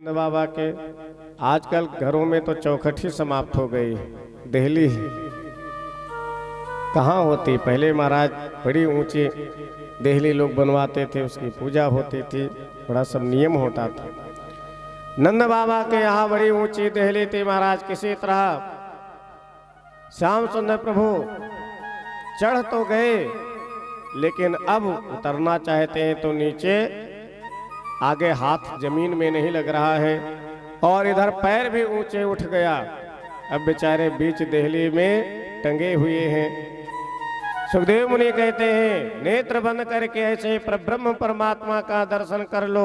बाबा के आजकल घरों में तो चौखट ही समाप्त हो गई। देहली कहाँ होती, पहले महाराज बड़ी ऊंची देहली लोग बनवाते थे, उसकी पूजा होती थी, बड़ा सब नियम होता था। नंद बाबा के यहाँ बड़ी ऊंची देहली थी महाराज। किसी तरह श्याम सुंदर प्रभु चढ़ तो गए, लेकिन अब उतरना चाहते हैं तो नीचे आगे हाथ जमीन में नहीं लग रहा है और इधर पैर भी ऊंचे उठ गया। अब बेचारे बीच देहली में टंगे हुए हैं। सुखदेव मुनि कहते हैं नेत्र बंद करके ऐसे परब्रह्म परमात्मा का दर्शन कर लो।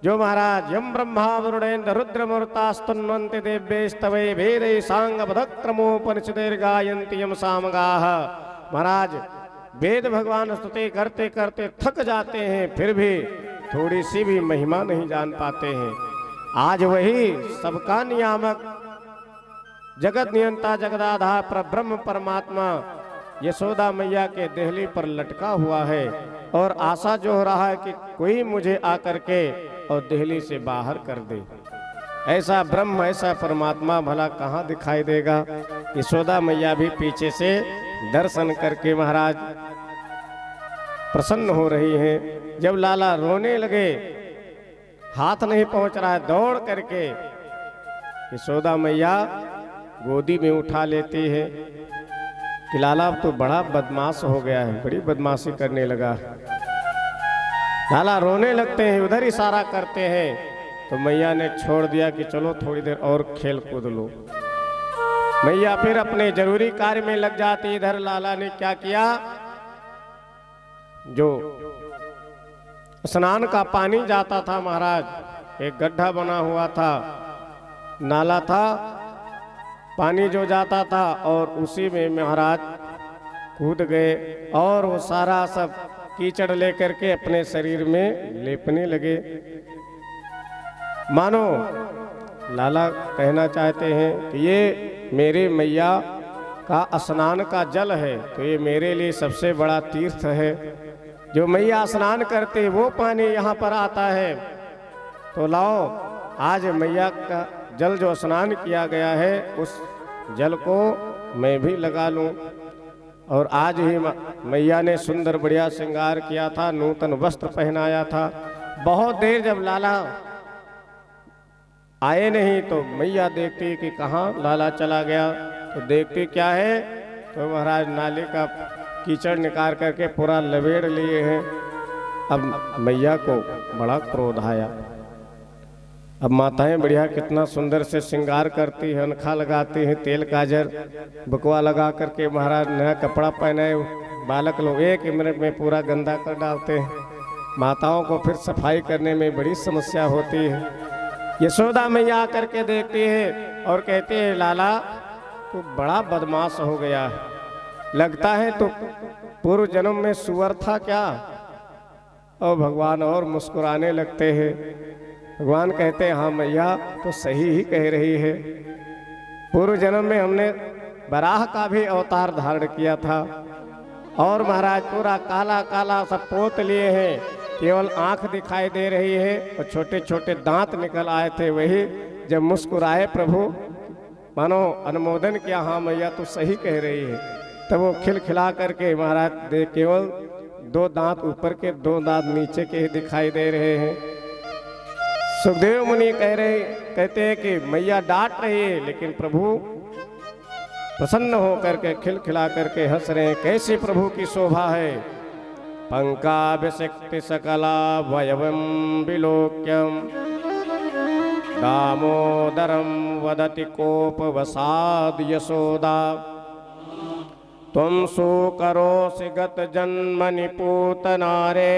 जो महाराज यम ब्रह्मा वरुणेन्द्र रुद्र मूर्तास्तुन्वन्ति दिव्ये स्तवे भेदे सांग बधक्रमोपनिषदेर गायन्ति यम सामगाः। महाराज वेद भगवान स्तुति करते करते थक जाते हैं, फिर भी थोड़ी सी भी महिमा नहीं जान पाते हैं। आज वही सबका नियामक जगत नियंता जगदाधार पर ब्रह्म परमात्मा यशोदा मैया के देहली पर लटका हुआ है और आशा जो हो रहा है कि कोई मुझे आकर के और देहली से बाहर कर दे। ऐसा ब्रह्म ऐसा परमात्मा भला कहाँ दिखाई देगा। यशोदा मैया भी पीछे से दर्शन करके महाराज प्रसन्न हो रही हैं। जब लाला रोने लगे, हाथ नहीं पहुंच रहा है, दौड़ करके यशोदा मैया गोदी में उठा लेती है कि लाला अब तो बड़ा बदमाश हो गया है, बड़ी बदमाशी करने लगा। लाला रोने लगते हैं, उधर इशारा करते हैं तो मैया ने छोड़ दिया कि चलो थोड़ी देर और खेल कूद लो। मैया फिर अपने जरूरी कार्य में लग जाती। इधर लाला ने क्या किया, जो स्नान का पानी जाता था महाराज, एक गड्ढा बना हुआ था, नाला था, पानी जो जाता था और उसी में महाराज कूद गए और वो सारा सब कीचड़ लेकर के अपने शरीर में लेपने लगे। मानो लाला कहना चाहते हैं कि ये मेरे मैया का स्नान का जल है, तो ये मेरे लिए सबसे बड़ा तीर्थ है। जो मैया स्नान करते वो पानी यहाँ पर आता है, तो लाओ आज मैया का जल जो स्नान किया गया है उस जल को मैं भी लगा लूं। और आज ही मैया ने सुंदर बढ़िया श्रृंगार किया था, नूतन वस्त्र पहनाया था। बहुत देर जब लाला आए नहीं तो मैया देखती कि कहाँ लाला चला गया, तो देखती क्या है तो महाराज नाले का कीचड़ निकाल करके पूरा लपेट लिए हैं। अब मैया को बड़ा क्रोध आया। अब माताएं बढ़िया कितना सुंदर से श्रृंगार करती हैं, अनखा लगाती हैं, तेल काजर बकवा लगा करके महाराज नया कपड़ा पहनाए, बालक लोग एक मिनट में पूरा गंदा कर डालते हैं। माताओं को फिर सफाई करने में बड़ी समस्या होती है। यशोदा मैया आकर के देखती है और कहती है लाला तू बड़ा बदमाश हो गया है, लगता है तो पूर्व जन्म में सुअर था क्या। और भगवान और मुस्कुराने लगते हैं। भगवान कहते हैं हाँ मैया तो सही ही कह रही है, पूर्व जन्म में हमने बराह का भी अवतार धारण किया था और महाराज पूरा काला काला सब पोत लिए हैं, केवल आंख दिखाई दे रही है और छोटे छोटे दांत निकल आए थे। वही जब मुस्कुराए प्रभु मानो अनुमोदन किया, हाँ मैया तो सही कह रही है, तब वो खिलखिला करके महाराज दे केवल दो दांत ऊपर के दो दांत नीचे के ही दिखाई दे रहे हैं। सुखदेव मुनि कहते हैं कि मैया डांट रही है, लेकिन प्रभु प्रसन्न होकर के खिलखिला करके हंस रहे हैं। कैसी प्रभु की शोभा है। पंकाभिषिक्ति सकला वयवं विलोक्यम दामोदरम वदति कोपवसाद यशोदा त्वं सुकरोसि गत जन्मनि पूतनारे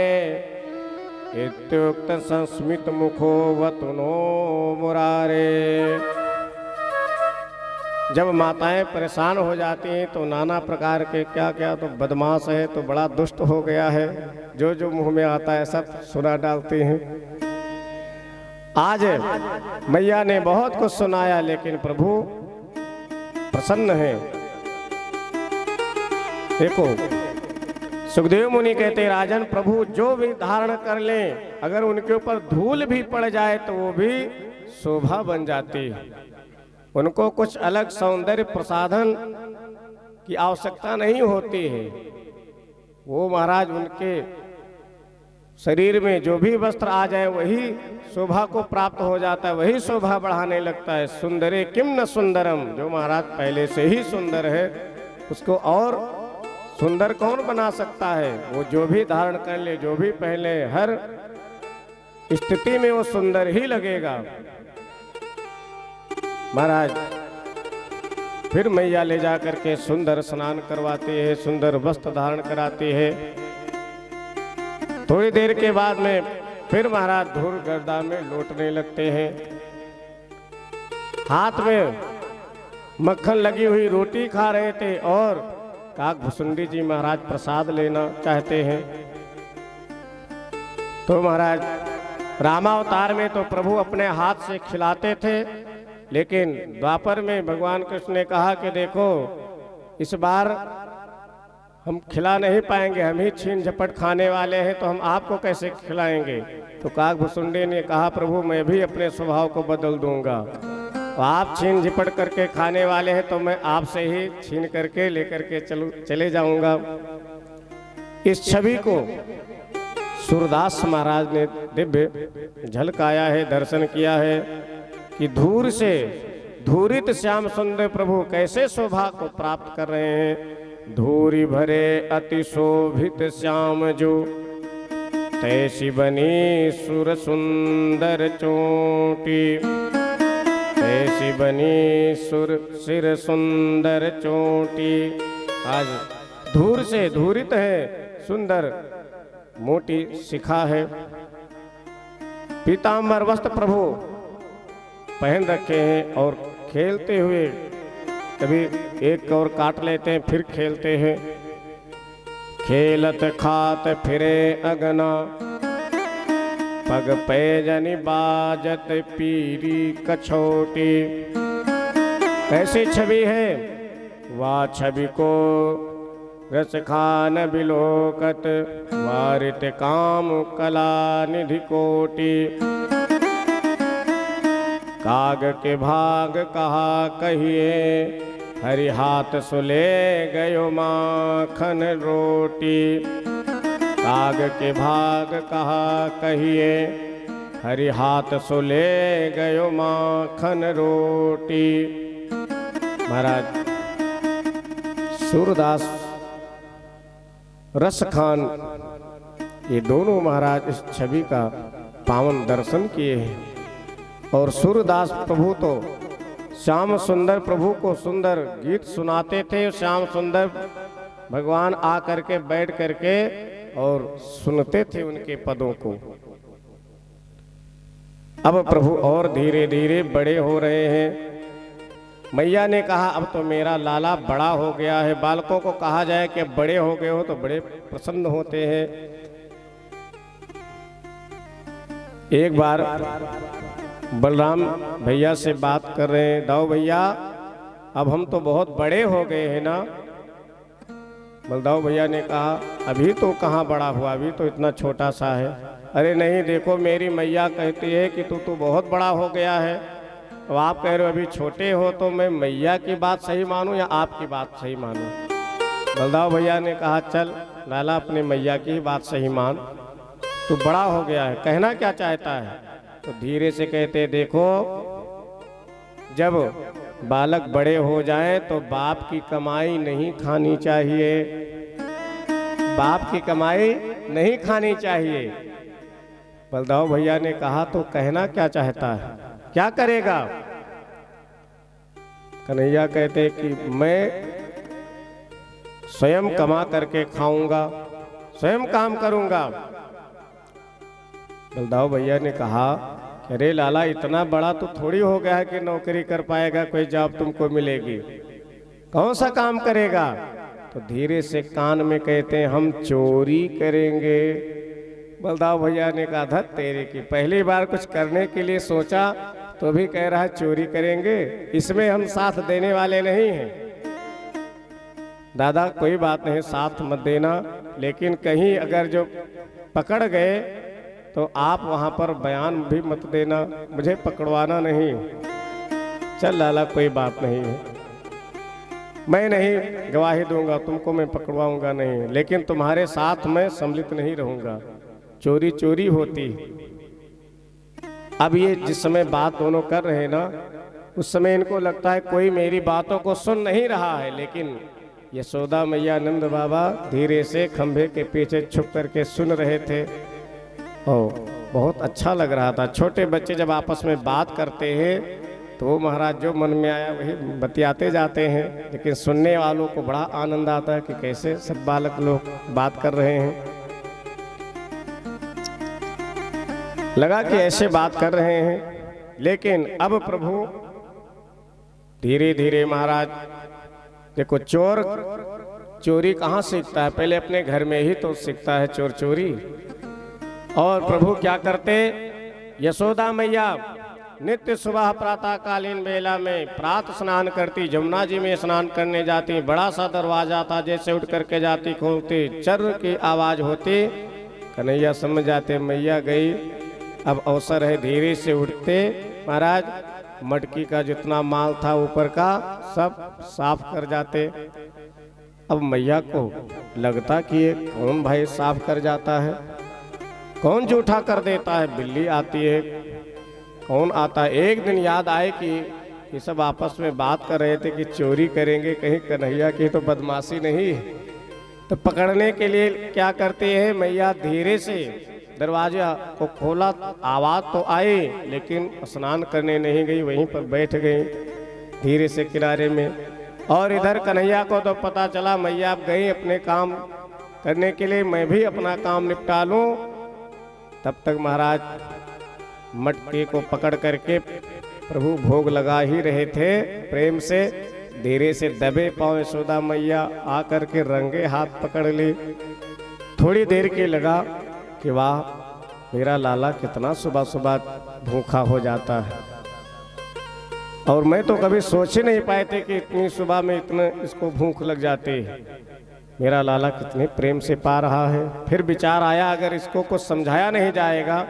इत्युक्त संस्मित मुखो वतुनो मुरारे। जब माताएं परेशान हो जाती हैं तो नाना प्रकार के क्या क्या, तो बदमाश है तो बड़ा दुष्ट हो गया है, जो जो मुंह में आता है सब सुना डालती हैं। आज मैया ने बहुत कुछ सुनाया, लेकिन प्रभु प्रसन्न है। देखो सुखदेव मुनि कहते राजन प्रभु जो भी धारण कर लें, अगर उनके ऊपर धूल भी पड़ जाए तो वो भी शोभा बन जाती है। उनको कुछ अलग सौंदर्य प्रसाधन की आवश्यकता नहीं होती है। वो महाराज उनके शरीर में जो भी वस्त्र आ जाए वही शोभा को प्राप्त हो जाता है, वही शोभा बढ़ाने लगता है। सुंदरे किम न सुंदरम, जो महाराज पहले से ही सुंदर है उसको और सुंदर कौन बना सकता है। वो जो भी धारण कर ले, जो भी पहले, हर स्थिति में वो सुंदर ही लगेगा। महाराज फिर मैया ले जा करके सुंदर स्नान करवाते हैं, सुंदर वस्त्र धारण कराते हैं। थोड़ी देर के बाद में फिर महाराज धूल गर्दा में लौटने लगते हैं। हाथ में मक्खन लगी हुई रोटी खा रहे थे और काकभुसुंडी जी महाराज प्रसाद लेना चाहते हैं। तो महाराज रामावतार में तो प्रभु अपने हाथ से खिलाते थे, लेकिन द्वापर में भगवान कृष्ण ने कहा कि देखो इस बार हम खिला नहीं पाएंगे, हम ही छीन झपट खाने वाले हैं, तो हम आपको कैसे खिलाएंगे। तो काकभुसुंडी ने कहा प्रभु मैं भी अपने स्वभाव को बदल दूंगा, तो आप छीन झपट करके खाने वाले हैं तो मैं आपसे ही छीन करके लेकर के चले जाऊंगा। इस छवि को सूरदास महाराज ने दिव्य झलकाया है, दर्शन किया है कि धूर से धूरित श्याम सुंदर प्रभु कैसे शोभा को प्राप्त कर रहे हैं। धूरी भरे अति शोभित श्याम जो, तैसी बनी सुर सुंदर चोटी, तैसी बनी सुर सिर सुंदर चोटी। आज धूर से धूरित है, सुंदर मोटी शिखा है। पीतांबर वस्त्र प्रभु पहन रखे हैं और खेलते हुए कभी एक और काट लेते हैं, फिर खेलते हैं। खेलत खात फिरे अगना, पग पैजनि बाजत पीरी कछोटी। कैसी छवि है, वाह छवि को रस खान बिलोकत, वारित काम कला निधि कोटि। काग के भाग कहा कहिए, हरि हाथ सुले गयो माखन रोटी। काग के भाग कहा कहिए, हरि हाथ सुले गयो माखन रोटी। महाराज सूरदास रस खान ये दोनों महाराज इस छवि का पावन दर्शन किए हैं। और सूरदास प्रभु तो श्याम सुंदर प्रभु को सुंदर गीत सुनाते थे। श्याम सुंदर भगवान आ करके बैठ करके और सुनते थे उनके पदों को। अब प्रभु और धीरे धीरे बड़े हो रहे हैं। मैया ने कहा अब तो मेरा लाला बड़ा हो गया है। बालकों को कहा जाए कि बड़े हो गए हो तो बड़े प्रसन्न होते हैं। एक बार बलराम भैया से बात कर रहे हैं, दाऊ भैया अब हम तो बहुत बड़े हो गए हैं ना। बलदाऊ भैया ने कहा अभी तो कहाँ बड़ा हुआ, अभी तो इतना छोटा सा है। अरे नहीं देखो मेरी मैया कहती है कि तू तो बहुत बड़ा हो गया है। अब आप कह रहे हो अभी छोटे हो, तो मैं मैया की बात सही मानूं या आपकी बात सही मानूं। बलदाऊ भैया ने कहा चल लाला अपने मैया की बात सही मान, तू बड़ा हो गया है, कहना क्या चाहता है। तो धीरे से कहते देखो जब बालक बड़े हो जाएं तो बाप की कमाई नहीं खानी चाहिए, बाप की कमाई नहीं खानी चाहिए। बलदाऊ भैया ने कहा तो कहना क्या चाहता है, क्या करेगा। कन्हैया कहते कि मैं स्वयं कमा करके खाऊंगा, स्वयं काम करूंगा। बलदाऊ भैया ने कहा अरे लाला इतना बड़ा तो थोड़ी हो गया है कि नौकरी कर पाएगा, कोई जॉब तुमको मिलेगी, कौन सा काम करेगा। तो धीरे से कान में कहते हैं हम चोरी करेंगे। बलदाऊ भैया ने कहा धत तेरे की, पहली बार कुछ करने के लिए सोचा तो भी कह रहा है चोरी करेंगे, इसमें हम साथ देने वाले नहीं हैं। दादा कोई बात नहीं, साथ मत देना, लेकिन कहीं अगर जो पकड़ गए तो आप वहाँ पर बयान भी मत देना, मुझे पकड़वाना नहीं। चल लाला कोई बात नहीं है, मैं नहीं गवाही दूंगा, तुमको मैं पकड़वाऊंगा नहीं, लेकिन तुम्हारे साथ मैं सम्मिलित नहीं रहूंगा, चोरी चोरी होती। अब ये जिस समय बात दोनों कर रहे हैं ना, उस समय इनको लगता है कोई मेरी बातों को सुन नहीं रहा है, लेकिन यशोदा मैया नंद बाबा धीरे से खंभे के पीछे छुप करके सुन रहे थे। और बहुत अच्छा लग रहा था। छोटे बच्चे जब आपस में बात करते हैं तो वो महाराज जो मन में आया वही बतियाते जाते हैं, लेकिन सुनने वालों को बड़ा आनंद आता है कि कैसे सब बालक लोग बात कर रहे हैं। लगा कि ऐसे बात कर रहे हैं, लेकिन अब प्रभु धीरे धीरे महाराज देखो, चोर चोरी कहाँ सीखता है, पहले अपने घर में ही तो सीखता है चोर चोरी। और प्रभु क्या करते, यशोदा मैया नित्य सुबह प्रातःकालीन बेला में प्रातः स्नान करती, जमुना जी में स्नान करने जाती, बड़ा सा दरवाजा था, जैसे उठ करके जाती खोलती, चर्र की आवाज होती, कन्हैया समझ जाते मैया गई, अब अवसर है। धीरे से उठते महाराज, मटकी का जितना माल था ऊपर का सब साफ कर जाते। अब मैया को लगता कि ये कौन भाई साफ कर जाता है, कौन जूठा कर देता है, बिल्ली आती है, कौन आता है। एक दिन याद आए कि ये सब आपस में बात कर रहे थे कि चोरी करेंगे, कहीं कन्हैया की तो बदमाशी नहीं। तो पकड़ने के लिए क्या करते हैं, मैया धीरे से दरवाजा को खोला, आवाज तो आई, लेकिन स्नान करने नहीं गई, वहीं पर बैठ गई धीरे से किनारे में। और इधर कन्हैया को तो पता चला मैया आप गई अपने काम करने के लिए, मैं भी अपना काम निपटा लूं। तब तक महाराज मटके को पकड़ करके प्रभु भोग लगा ही रहे थे प्रेम से। धीरे से दबे पांव यशोदा मैया आकर के रंगे हाथ पकड़ ली। थोड़ी देर के लगा कि वाह मेरा लाला कितना सुबह सुबह भूखा हो जाता है, और मैं तो कभी सोच ही नहीं पाए थे कि इतनी सुबह में इतना इसको भूख लग जाती है। मेरा लाला कितने प्रेम से पा रहा है। फिर विचार आया अगर इसको कुछ समझाया नहीं जाएगा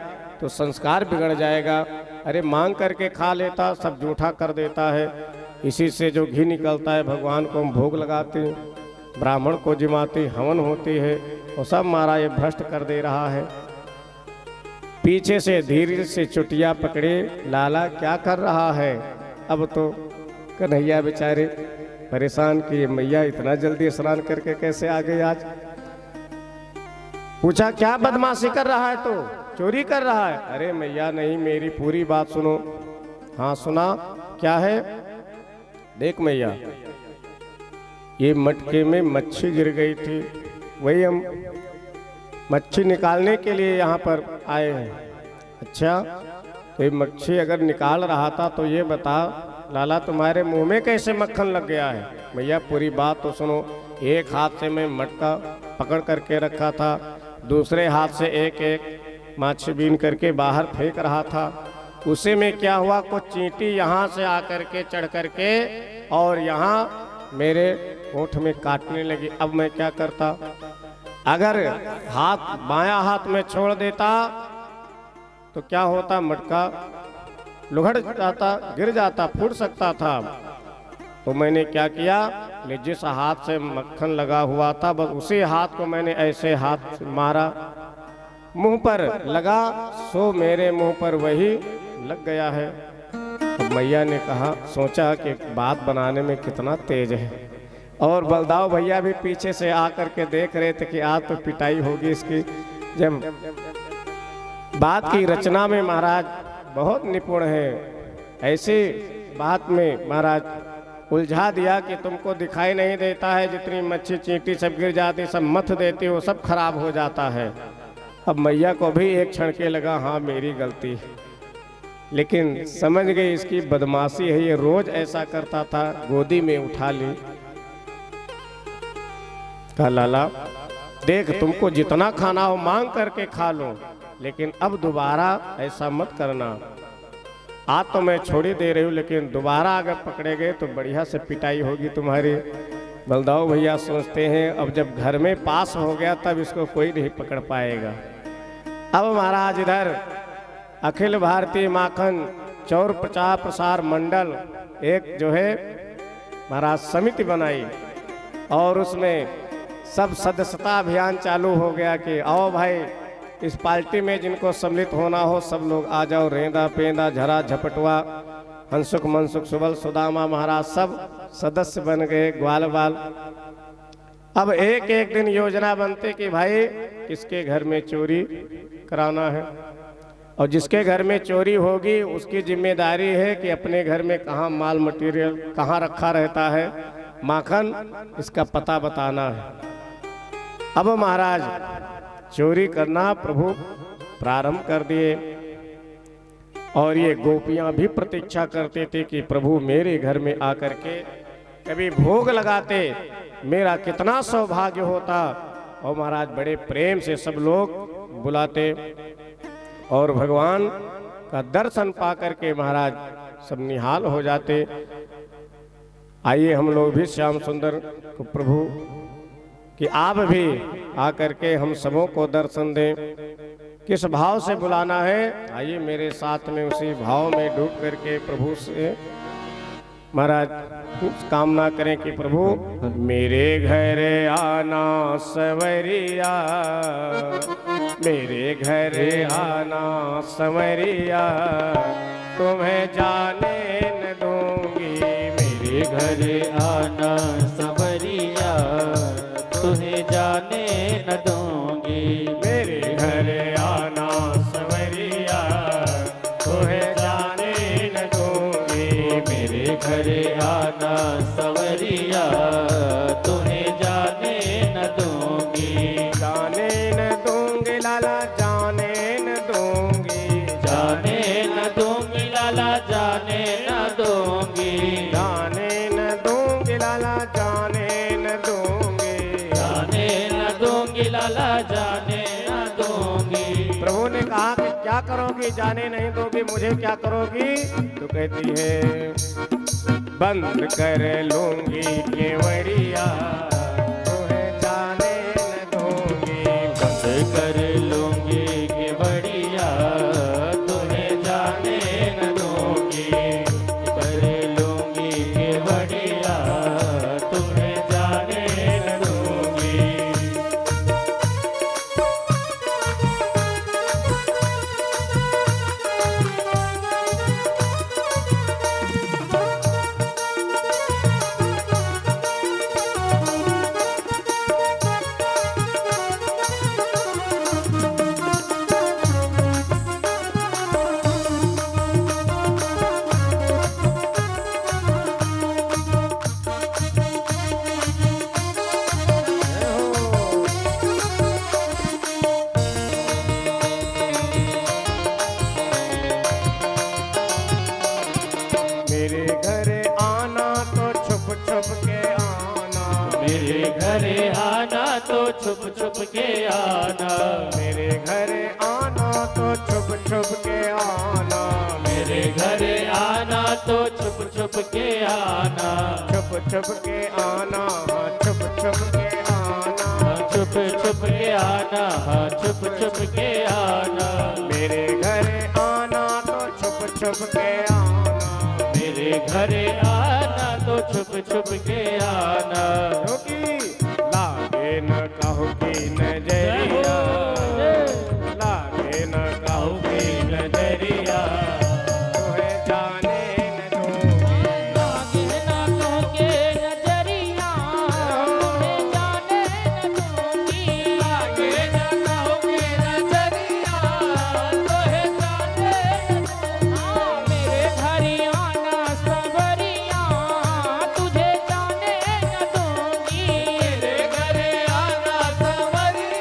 तो संस्कार बिगड़ जाएगा। अरे मांग करके खा लेता, सब जूठा कर देता है, इसी से जो घी निकलता है भगवान को हम भोग लगाते हैं, ब्राह्मण को जिमाती हवन होती है, वो सब मारा ये भ्रष्ट कर दे रहा है। पीछे से धीरे से चुटिया पकड़े, लाला क्या कर रहा है। अब तो कन्हैया बेचारे परेशान कि मैया इतना जल्दी स्नान करके कैसे आ गई आज। पूछा क्या बदमाशी कर रहा है, तो चोरी कर रहा है। अरे मैया नहीं, मेरी पूरी बात सुनो। हाँ सुना, क्या है। देख मैया, ये मटके में मच्छी गिर गई थी, वही हम मच्छी निकालने के लिए यहाँ पर आए हैं। अच्छा, तो ये मच्छी अगर निकाल रहा था तो ये बता लाला तुम्हारे मुंह में कैसे मक्खन लग गया है। मैया पूरी बात तो सुनो। एक हाथ से मैं मटका पकड़ करके रखा था, दूसरे हाथ से एक एक मच्छी बीन करके बाहर फेंक रहा था। उसी में क्या हुआ, कुछ चींटी यहाँ से आकर के चढ़ करके और यहाँ मेरे होठ में काटने लगी। अब मैं क्या करता, अगर हाथ बायां हाथ में छोड़ देता तो क्या होता, मटका लुढ़क जाता, गिर जाता, फूट सकता था। तो मैंने क्या किया, जिस हाथ से मक्खन लगा हुआ था बस उसी हाथ को मैंने ऐसे हाथ मारा, मुंह पर लगा, सो मेरे मुंह पर वही लग गया है। अब मैया ने कहा, सोचा कि बात बनाने में कितना तेज है। और बलदाव भैया भी पीछे से आकर के देख रहे थे कि आज तो पिटाई होगी इसकी। जब बात की रचना में महाराज बहुत निपुण है, ऐसी बात में महाराज उलझा दिया कि तुमको दिखाई नहीं देता है, जितनी मच्छी चींटी सब गिर जाती, सब मथ देती हो, सब खराब हो जाता है। अब मैया को भी एक क्षण के लगा हाँ मेरी गलती है, लेकिन समझ गई इसकी बदमाशी है, ये रोज ऐसा करता था। गोदी में उठा ली, कहा लाला देख तुमको जितना खाना हो मांग करके खा लो, लेकिन अब दोबारा ऐसा मत करना। आज तो मैं छोड़ी दे रही हूँ, लेकिन दोबारा अगर पकड़े गए तो बढ़िया से पिटाई होगी तुम्हारी। बलदाऊ भैया सोचते हैं अब जब घर में पास हो गया तब इसको कोई नहीं पकड़ पाएगा। अब महाराज इधर अखिल भारतीय माखन चौर प्रचार प्रसार मंडल एक जो है महाराज समिति बनाई और उसमें सब सदस्यता अभियान चालू हो गया कि आओ भाई इस पार्टी में जिनको सम्मिलित होना हो सब लोग आ जाओ। रेंदा पेंदा झरा झपटवा हंसुक मनसुक सुबल सुदामा महाराज सब सदस्य बन गए, ग्वाल बाल। अब एक एक दिन योजना बनते कि भाई किसके घर में चोरी कराना है और जिसके घर में चोरी होगी उसकी जिम्मेदारी है कि अपने घर में कहाँ माल मटेरियल कहाँ रखा रहता है, माखन इसका पता बताना है। अब महाराज चोरी करना प्रभु प्रारंभ कर दिए और ये गोपियां भी प्रतीक्षा करते थे कि प्रभु मेरे घर में आकर के कभी भोग लगाते, मेरा कितना सौभाग्य होता। और महाराज बड़े प्रेम से सब लोग बुलाते और भगवान का दर्शन पा करके महाराज सब निहाल हो जाते। आइए हम लोग भी श्याम सुंदर को प्रभु कि आप भी आकर के हम सबों को दर्शन दें। किस भाव से बुलाना है, आइए मेरे साथ में उसी भाव में डूब करके प्रभु से महाराज कामना करें कि प्रभु मेरे घर आना सवरिया, मेरे घर आना सवरिया, तुम्हें जाने न दूंगी। मेरे घर आना सवरिया, तुम्हें जाने न दूंगी। मेरे घर आना सवरिया, तुम्हें जाने न दूंगी। मेरे घर आना सवरिया, तुम्हें जाने न दूंगी। जाने न दूंगी लाला, जाने न दूंगी। जाने न दूंगी लाला, जाने न दूंगी। जाने न दूंगी लाला, जाने न दूंगी। जाने न दूंगी लाला, जाने न दूंगी। प्रभु ने कहा कि क्या करोगी, जाने नहीं दोगी, मुझे क्या करोगी? तो कहती है बंद कर लूंगी केवड़िया, तुम्हें जाने न दूंगी। बंद कर लूंगी केवड़िया, तुम्हें जाने न दूंगी। कर लूंगी केवड़िया, तुम्हें जाने न दूंगी। मेरे घर आना तो छुप छुप के आना। मेरे घर आना तो छुप छुप के आना। मेरे घर आना तो छुप छुप के आना। मेरे घर आना तो छुप छुप के आना। छुप छुप के आना, छुप छुप के आना। छुप छुप के आना, छुप छुप के आना। मेरे घर आना तो छुप छुप के आना। मेरे घर आना तो छुप छुप के आना। क्योंकि लागे न कहूँ की नजरिया, लागे न कहूँ की नजरिया, तुम्हें जाने न दूंगी। लागे न कहूँ की नजरिया, तुम्हें जाने न दूंगी। लागे न कहूँ की नजरिया, तुम्हें जाने न दूंगी। मेरे घर आना सवरिया, तुझे जाने न दूंगी। मेरे घर आना सवरिया,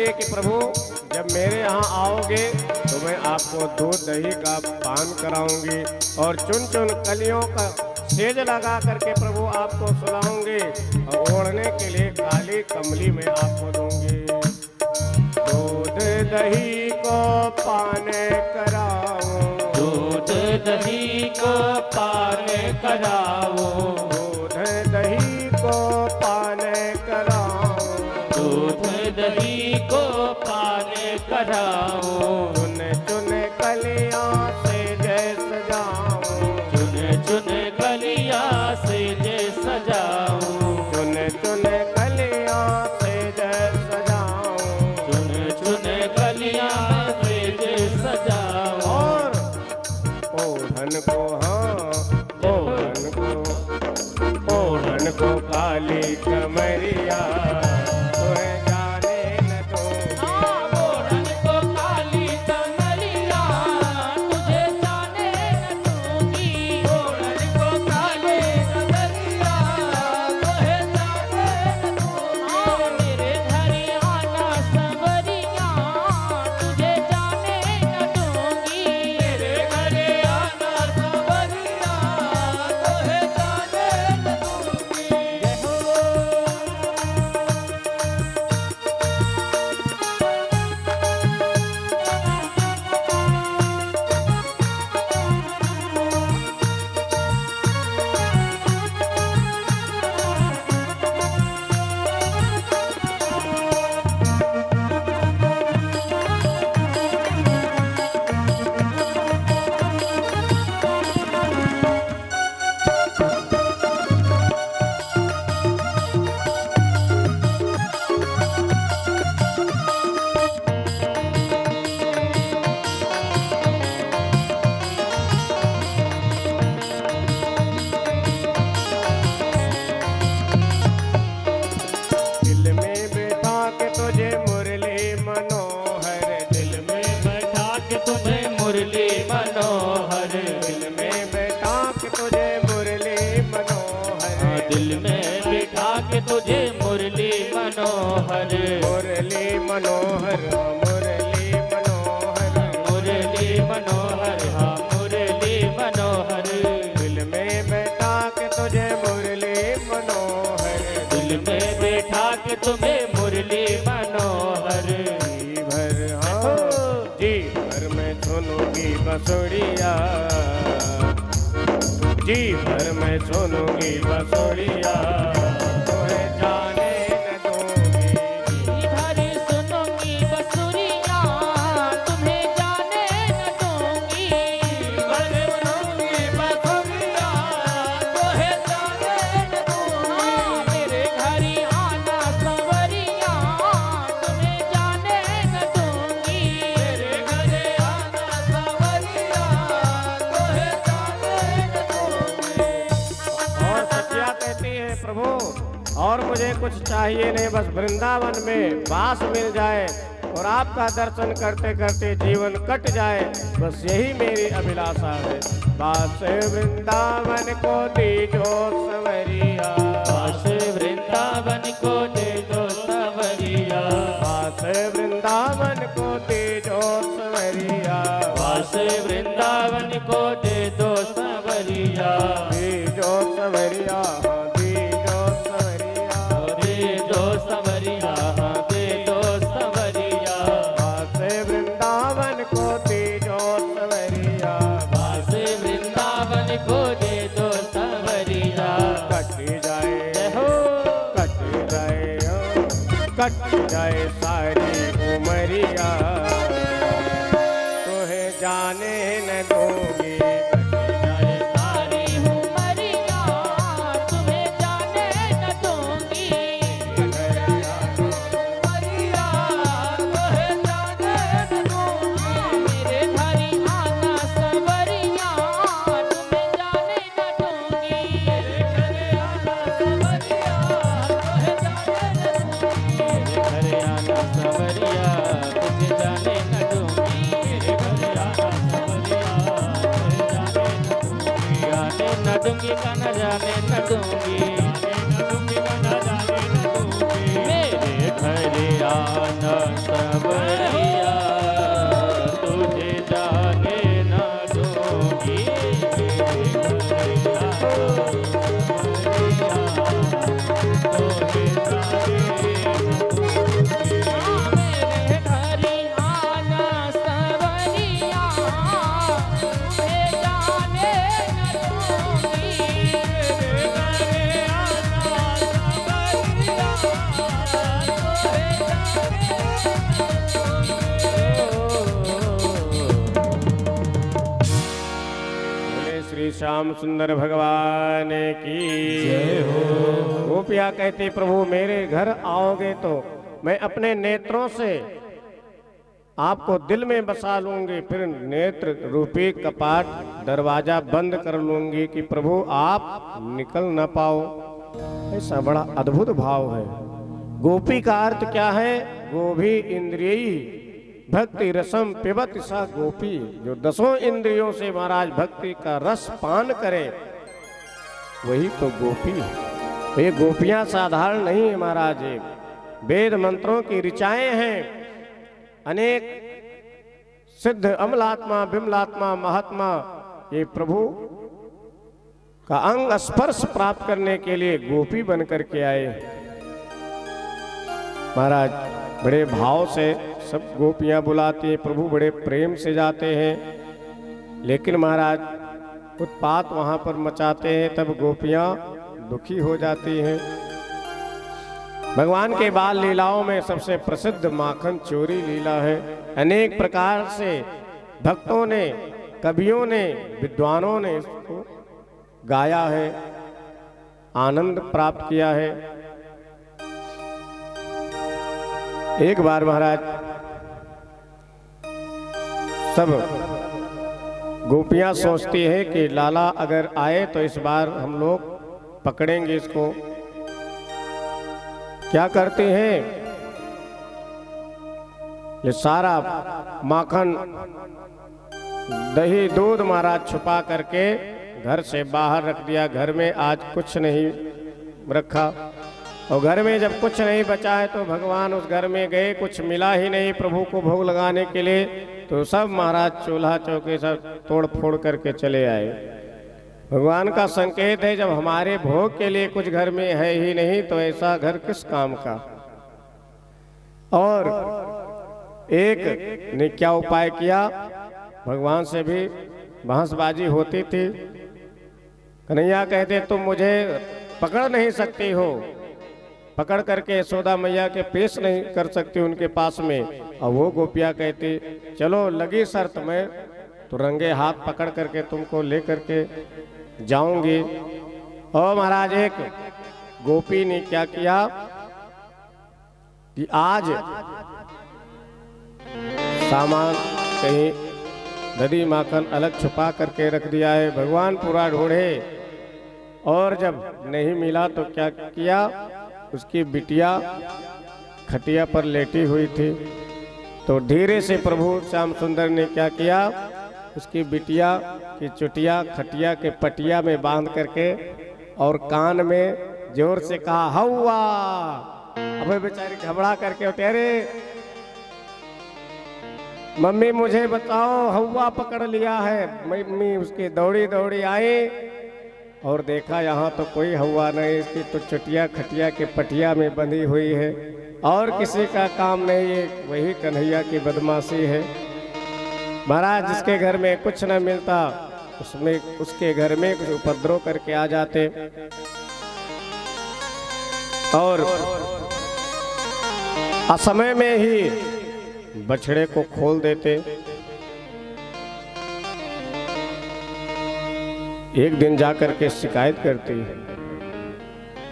इसलिए कि प्रभु जब मेरे यहाँ आओगे तो मैं आपको दूध दही का पान कराऊंगी और चुन चुन कलियों का सेज लगा करके प्रभु आपको सुलाऊंगी और ओढ़ने के लिए काली कमली में आपको दूंगी। दूध दही को पान कराओ, दूध दही को पान कराओ, दूध दही को पान कराओ, दूध दही को पान कराओ। चुन चुन कलियां से जय सजाऊं, चुन चुन कलियां से जय सजाऊं, चुन चुन कलियां से जय सजाऊं, चुन चुन कलियां से जय सजाऊं। और ओढ़न को हाँ ओढ़न को काली कमरिया तुम्हें जाने न दूंगी। ओढ़न को काली कमरिया तुझे जाने न दूंगी, ओढ़न को काली कमरिया तुझे जाने न दूंगी। मेरे घर आना संवरिया तुझे जाने न दूंगी, मेरे घर आना संवरिया तुझे जाने न दूंगी। जय हो। दिल में बैठा के तुझे मुरली मनोहर, दिल में बैठा के तुम्हें मुरली मनोहर, दिल में बैठा के तुझे मुरली मनोहर, दिल में बिठा के तुझे मुरली मनोहर, मुरली मनोहर मुरली मनोहर, मुरली मनोहर, हाँ मुरली मनोहर। दिल में बैठा के तुझे मुरली मनोहर, दिल में बैठा के तुम्हें मुरली मनोहर। जी भर हाँ जी भर मैं सुनूंगी बसुड़िया, जी भर मैं सुनूंगी बसुड़िया तुम्हें जाने न दूंगी। घर सुनूंगी बसुरिया तुम्हें जाने न दूंगी, घर सुनूंगी बसुरिया तुम्हें जाने न दूंगी। मेरे घर आना संवरिया तुम्हें जाने न दूंगी, मेरे घर आना संवरिया तुम्हें जाने न दूंगी। और सत्या कहती है प्रभु और मुझे कुछ चाहिए नहीं, बस वृंदावन में वास मिल जाए और आपका दर्शन करते करते जीवन कट जाए, बस यही मेरी अभिलाषा है। वास वृंदावन को दीजो संवरिया, वास वृंदावन को दे दो संवरिया, वास वृंदावन को दीजो संवरिया, वास वृंदावन को दे दो संवरिया, दीजो संवरिया दीजो संवरिया, दे दो संवरिया, दे दो संवरिया। वास वृंदावन को दीजो संवरिया, वास वृंदावन को दे दो संवरिया। कट जाए जय हो। कट जाए कट जाए सारी उमरिया तुहे जाने न दूंगी। जाए सारी उमरिया तुम्हें जाने न दूंगी, उमरिया तुम्हें जाने न दूंगी। मेरे घर आना संवरिया तुम्हें जाने न दूंगी, मेरे घर आना संवरिया तुम्हें जाने न दूंगी, मेरे घर आना संवरिया तुम्हें जाने न दूंगी, मेरे घर आना संवरिया न दूंगी का न जाने न दूंगी, मेरे घर आना श्याम सुंदर भगवान की जय हो। गोपियाँ कहती प्रभु मेरे घर आओगे तो मैं अपने नेत्रों से आपको दिल में बसा लूंगी, फिर नेत्र रूपी कपाट दरवाजा बंद कर लूंगी कि प्रभु आप निकल न पाओ। ऐसा बड़ा अद्भुत भाव है। गोपी का अर्थ क्या है? गोभी इंद्रियी भक्ति रसम पिबत सा गोपी, जो 10 इंद्रियों से महाराज भक्ति का रस पान करे वही तो गोपी है। ये गोपियां साधारण नहीं है महाराज, एक वेद मंत्रों की ऋचाएं हैं। अनेक सिद्ध अमलात्मा विमलात्मा महात्मा ये प्रभु का अंग स्पर्श प्राप्त करने के लिए गोपी बन करके आए महाराज। बड़े भाव से सब गोपियां बुलाती हैं, प्रभु बड़े प्रेम से जाते हैं, लेकिन महाराज उत्पात वहां पर मचाते हैं, तब गोपियां दुखी हो जाती हैं। भगवान के बाल लीलाओं में सबसे प्रसिद्ध माखन चोरी लीला है। अनेक प्रकार से भक्तों ने, कवियों ने, विद्वानों ने इसको गाया है, आनंद प्राप्त किया है। एक बार महाराज सब गोपियां सोचती है कि लाला अगर आए तो इस बार हम लोग पकड़ेंगे इसको। क्या करते हैं? ये सारा माखन दही दूध महाराज छुपा करके घर से बाहर रख दिया। घर में आज कुछ नहीं रखा, और घर में जब कुछ नहीं बचा है तो भगवान उस घर में गए, कुछ मिला ही नहीं प्रभु को भोग लगाने के लिए, तो सब महाराज चूल्हा चौके सब तोड़ फोड़ करके चले आए। भगवान का संकेत है जब हमारे भोग के लिए कुछ घर में है ही नहीं तो ऐसा घर किस काम का। और एक ने क्या उपाय किया, भगवान से भी बहसबाजी होती थी। कन्हैया कहते तुम मुझे पकड़ नहीं सकती हो, पकड़ करके यशोदा मैया के पेश नहीं कर सकती उनके पास में। और वो गोपियाँ कहती चलो लगी शर्त, मैं तो रंगे हाथ पकड़ करके तुमको ले करके जाऊंगी। और महाराज एक गोपी ने क्या किया कि आज सामान कहीं दही माखन अलग छुपा करके रख दिया है। भगवान पूरा ढूंढे और जब नहीं मिला तो क्या किया, उसकी बिटिया खटिया पर लेटी हुई थी, तो धीरे से प्रभु श्याम सुंदर ने क्या किया, उसकी बिटिया की चुटिया खटिया के पटिया में बांध करके और कान में जोर से कहा हवा। अब बेचारी घबरा करके उठे, अरे मम्मी मुझे बताओ हवा पकड़ लिया है। मम्मी उसकी दौड़ी दौड़ी आई और देखा यहाँ तो कोई हवा नहीं, इसकी तो चुटिया खटिया के पटिया में बंधी हुई है और किसी का काम नहीं है, वही कन्हैया की बदमाशी है। महाराज जिसके घर में कुछ न मिलता उसमें उसके घर में कुछ उपद्रव करके आ जाते और असमय में ही बछड़े को खोल देते। एक दिन जाकर के शिकायत करती,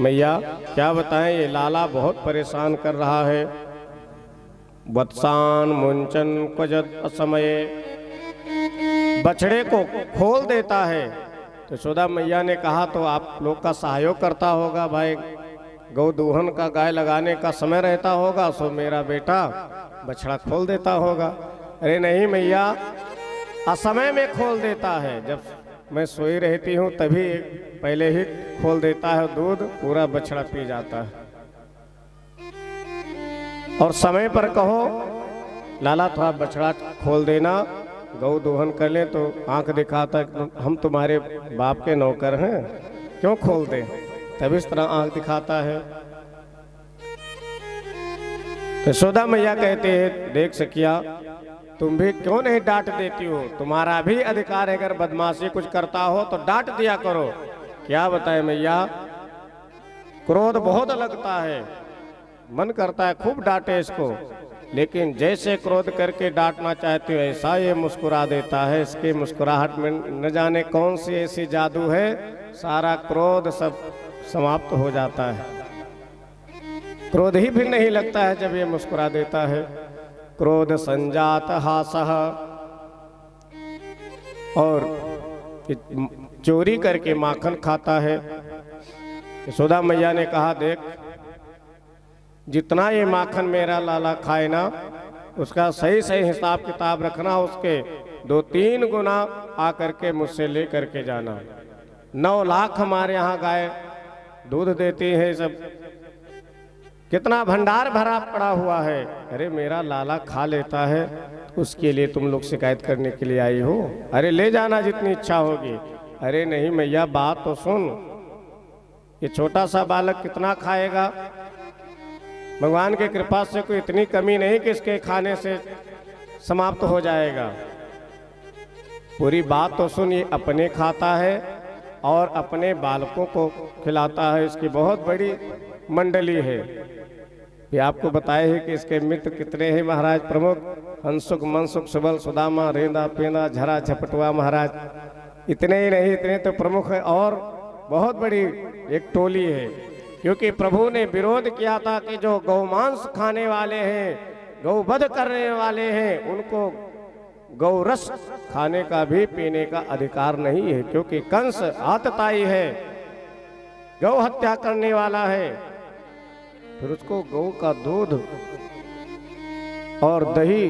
मैया क्या बताएं, ये लाला बहुत परेशान कर रहा है। वत्सान मुंचन क्वजद असमये, बछड़े को खोल देता है। तो यशोदा मैया ने कहा तो आप लोग का सहयोग करता होगा भाई, गौ दूहन का गाय लगाने का समय रहता होगा, सो मेरा बेटा बछड़ा खोल देता होगा। अरे नहीं मैया, असमय में खोल देता है, जब मैं सोई रहती हूँ तभी पहले ही खोल देता है, दूध पूरा बछड़ा पी जाता है। और समय पर कहो लाला थोड़ा बछड़ा खोल देना, गौ दोहन कर ले, तो आंख दिखाता हम तुम्हारे बाप के नौकर हैं, क्यों खोल दे, तब इस तरह आंख दिखाता है। यशोदा मैया कहते हैं देख सकिया तुम भी क्यों नहीं डांट देती हो, तुम्हारा भी अधिकार है, अगर बदमाशी कुछ करता हो तो डांट दिया करो। क्या बताए मैया, क्रोध बहुत लगता है, मन करता है खूब डांटे इसको, लेकिन जैसे क्रोध करके डांटना चाहते हो ऐसा ये मुस्कुरा देता है। इसके मुस्कुराहट में न जाने कौन सी ऐसी जादू है, सारा क्रोध सब समाप्त हो जाता है। क्रोध ही भी नहीं लगता है जब ये मुस्कुरा देता है। क्रोध संजात हासः, और चोरी करके माखन खाता है। यशोदा मैया ने कहा, देख जितना ये माखन मेरा लाला खाए ना, उसका सही सही हिसाब किताब रखना, उसके 2-3 गुना आकर के मुझसे ले करके जाना। 9 लाख हमारे यहाँ गाय दूध देती है, सब कितना भंडार भरा पड़ा हुआ है। अरे मेरा लाला खा लेता है, उसके लिए तुम लोग शिकायत करने के लिए आई हो? अरे ले जाना जितनी इच्छा होगी। अरे नहीं मैया, बात तो सुन, ये छोटा सा बालक कितना खाएगा? भगवान की कृपा से कोई इतनी कमी नहीं कि इसके खाने से समाप्त हो जाएगा। पूरी बात तो सुन, ये अपने खाता है और अपने बालकों को खिलाता है। इसकी बहुत बड़ी मंडली है। ये आपको बताए है कि इसके मित्र कितने हैं महाराज प्रमुख? हंसुक, मनसुक, सुबल, सुदामा, रेंदा, पेंदा, झरा, झपटुआ महाराज। इतने ही नहीं, इतने तो प्रमुख है और बहुत बड़ी एक टोली है। क्योंकि प्रभु ने विरोध किया था कि जो गौमांस खाने वाले हैं, गौवध करने वाले हैं, उनको गौरस खाने का भी पीने का अधिकार नहीं है। क्योंकि कंस आतताई है, गौ हत्या करने वाला है। फिर उसको गौ का दूध और दही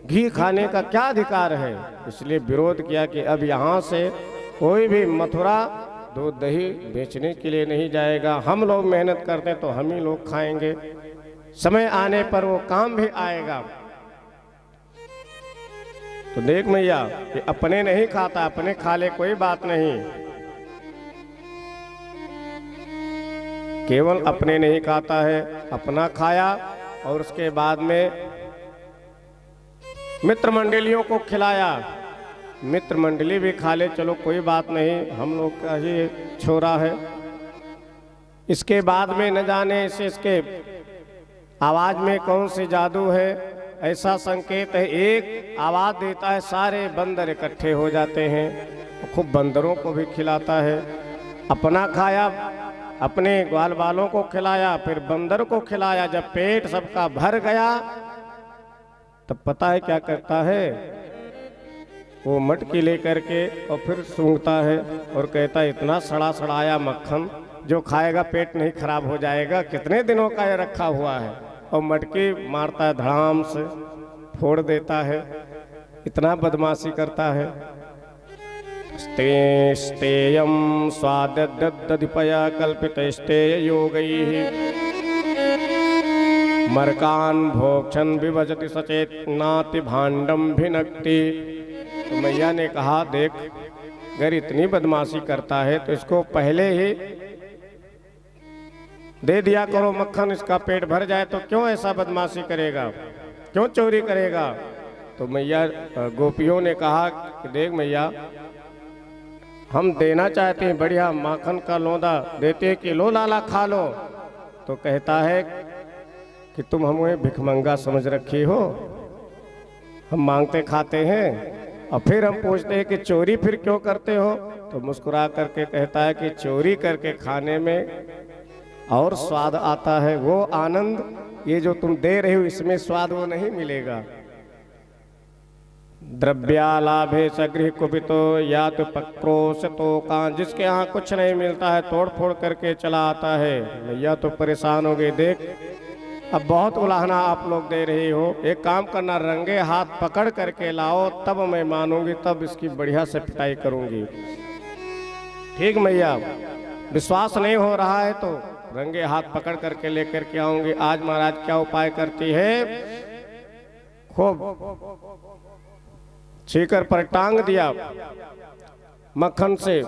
घी खाने का क्या अधिकार है? इसलिए विरोध किया कि अब यहाँ से कोई भी मथुरा दूध दही बेचने के लिए नहीं जाएगा। हम लोग मेहनत करते हैं तो हम ही लोग खाएंगे, समय आने पर वो काम भी आएगा। तो देख मैया, ये अपने नहीं खाता, अपने खा ले कोई बात नहीं, केवल अपने नहीं खाता है, अपना खाया और उसके बाद में मित्र मंडलियों को खिलाया। मित्र मंडली भी खा ले, चलो कोई बात नहीं, हम लोग का ही छोरा है। इसके बाद में न जाने से इसके आवाज में कौन सी जादू है, ऐसा संकेत है, एक आवाज देता है, सारे बंदर इकट्ठे हो जाते हैं। खूब बंदरों को भी खिलाता है। अपना खाया, अपने ग्वाल बालों को खिलाया, फिर बंदर को खिलाया। जब पेट सबका भर गया तब पता है क्या करता है? वो मटकी लेकर के और फिर सूंघता है और कहता है, इतना सड़ा सड़ाया मक्खन, जो खाएगा पेट नहीं खराब हो जाएगा? कितने दिनों का ये रखा हुआ है। और मटकी मारता है, धड़ाम से फोड़ देता है। इतना बदमाशी करता है। स्तेयम स्वाददधिपया कल्पितस्तेय योगैः मर्कान भोक्षण विभजति सचेतनाति भांडम भिनक्ति। तो मैया ने कहा, देख अगर इतनी बदमाशी करता है तो इसको पहले ही दे दिया करो मक्खन, इसका पेट भर जाए तो क्यों ऐसा बदमाशी करेगा, क्यों चोरी करेगा? तो मैया गोपियों ने कहा कि देख मैया, हम देना चाहते हैं बढ़िया माखन का लोंदा देते कि लो लाला खा लो। तो कहता है कि तुम हमें भिखमंगा समझ रखी हो, हम मांगते खाते हैं। और फिर हम पूछते हैं कि चोरी फिर क्यों करते हो? तो मुस्कुरा करके कहता है कि चोरी करके खाने में और स्वाद आता है, वो आनंद ये जो तुम दे रहे हो इसमें स्वाद वो नहीं मिलेगा। द्रव्यालाभे सगृह कुपितो या तो पक्रोशतो का, जिसके यहाँ कुछ नहीं मिलता है तोड़ फोड़ करके चला आता है। मैया तो परेशान हो गई, देख अब बहुत उलाहना आप लोग दे रही हो, एक काम करना, रंगे हाथ पकड़ करके लाओ, तब मैं मानूंगी, तब इसकी बढ़िया से पिटाई करूंगी। ठीक मैया, विश्वास नहीं हो रहा है तो रंगे हाथ पकड़ करके लेकर के आऊंगी। आज महाराज क्या उपाय करती है, खूब छीकर पर टांग दिया मक्खन से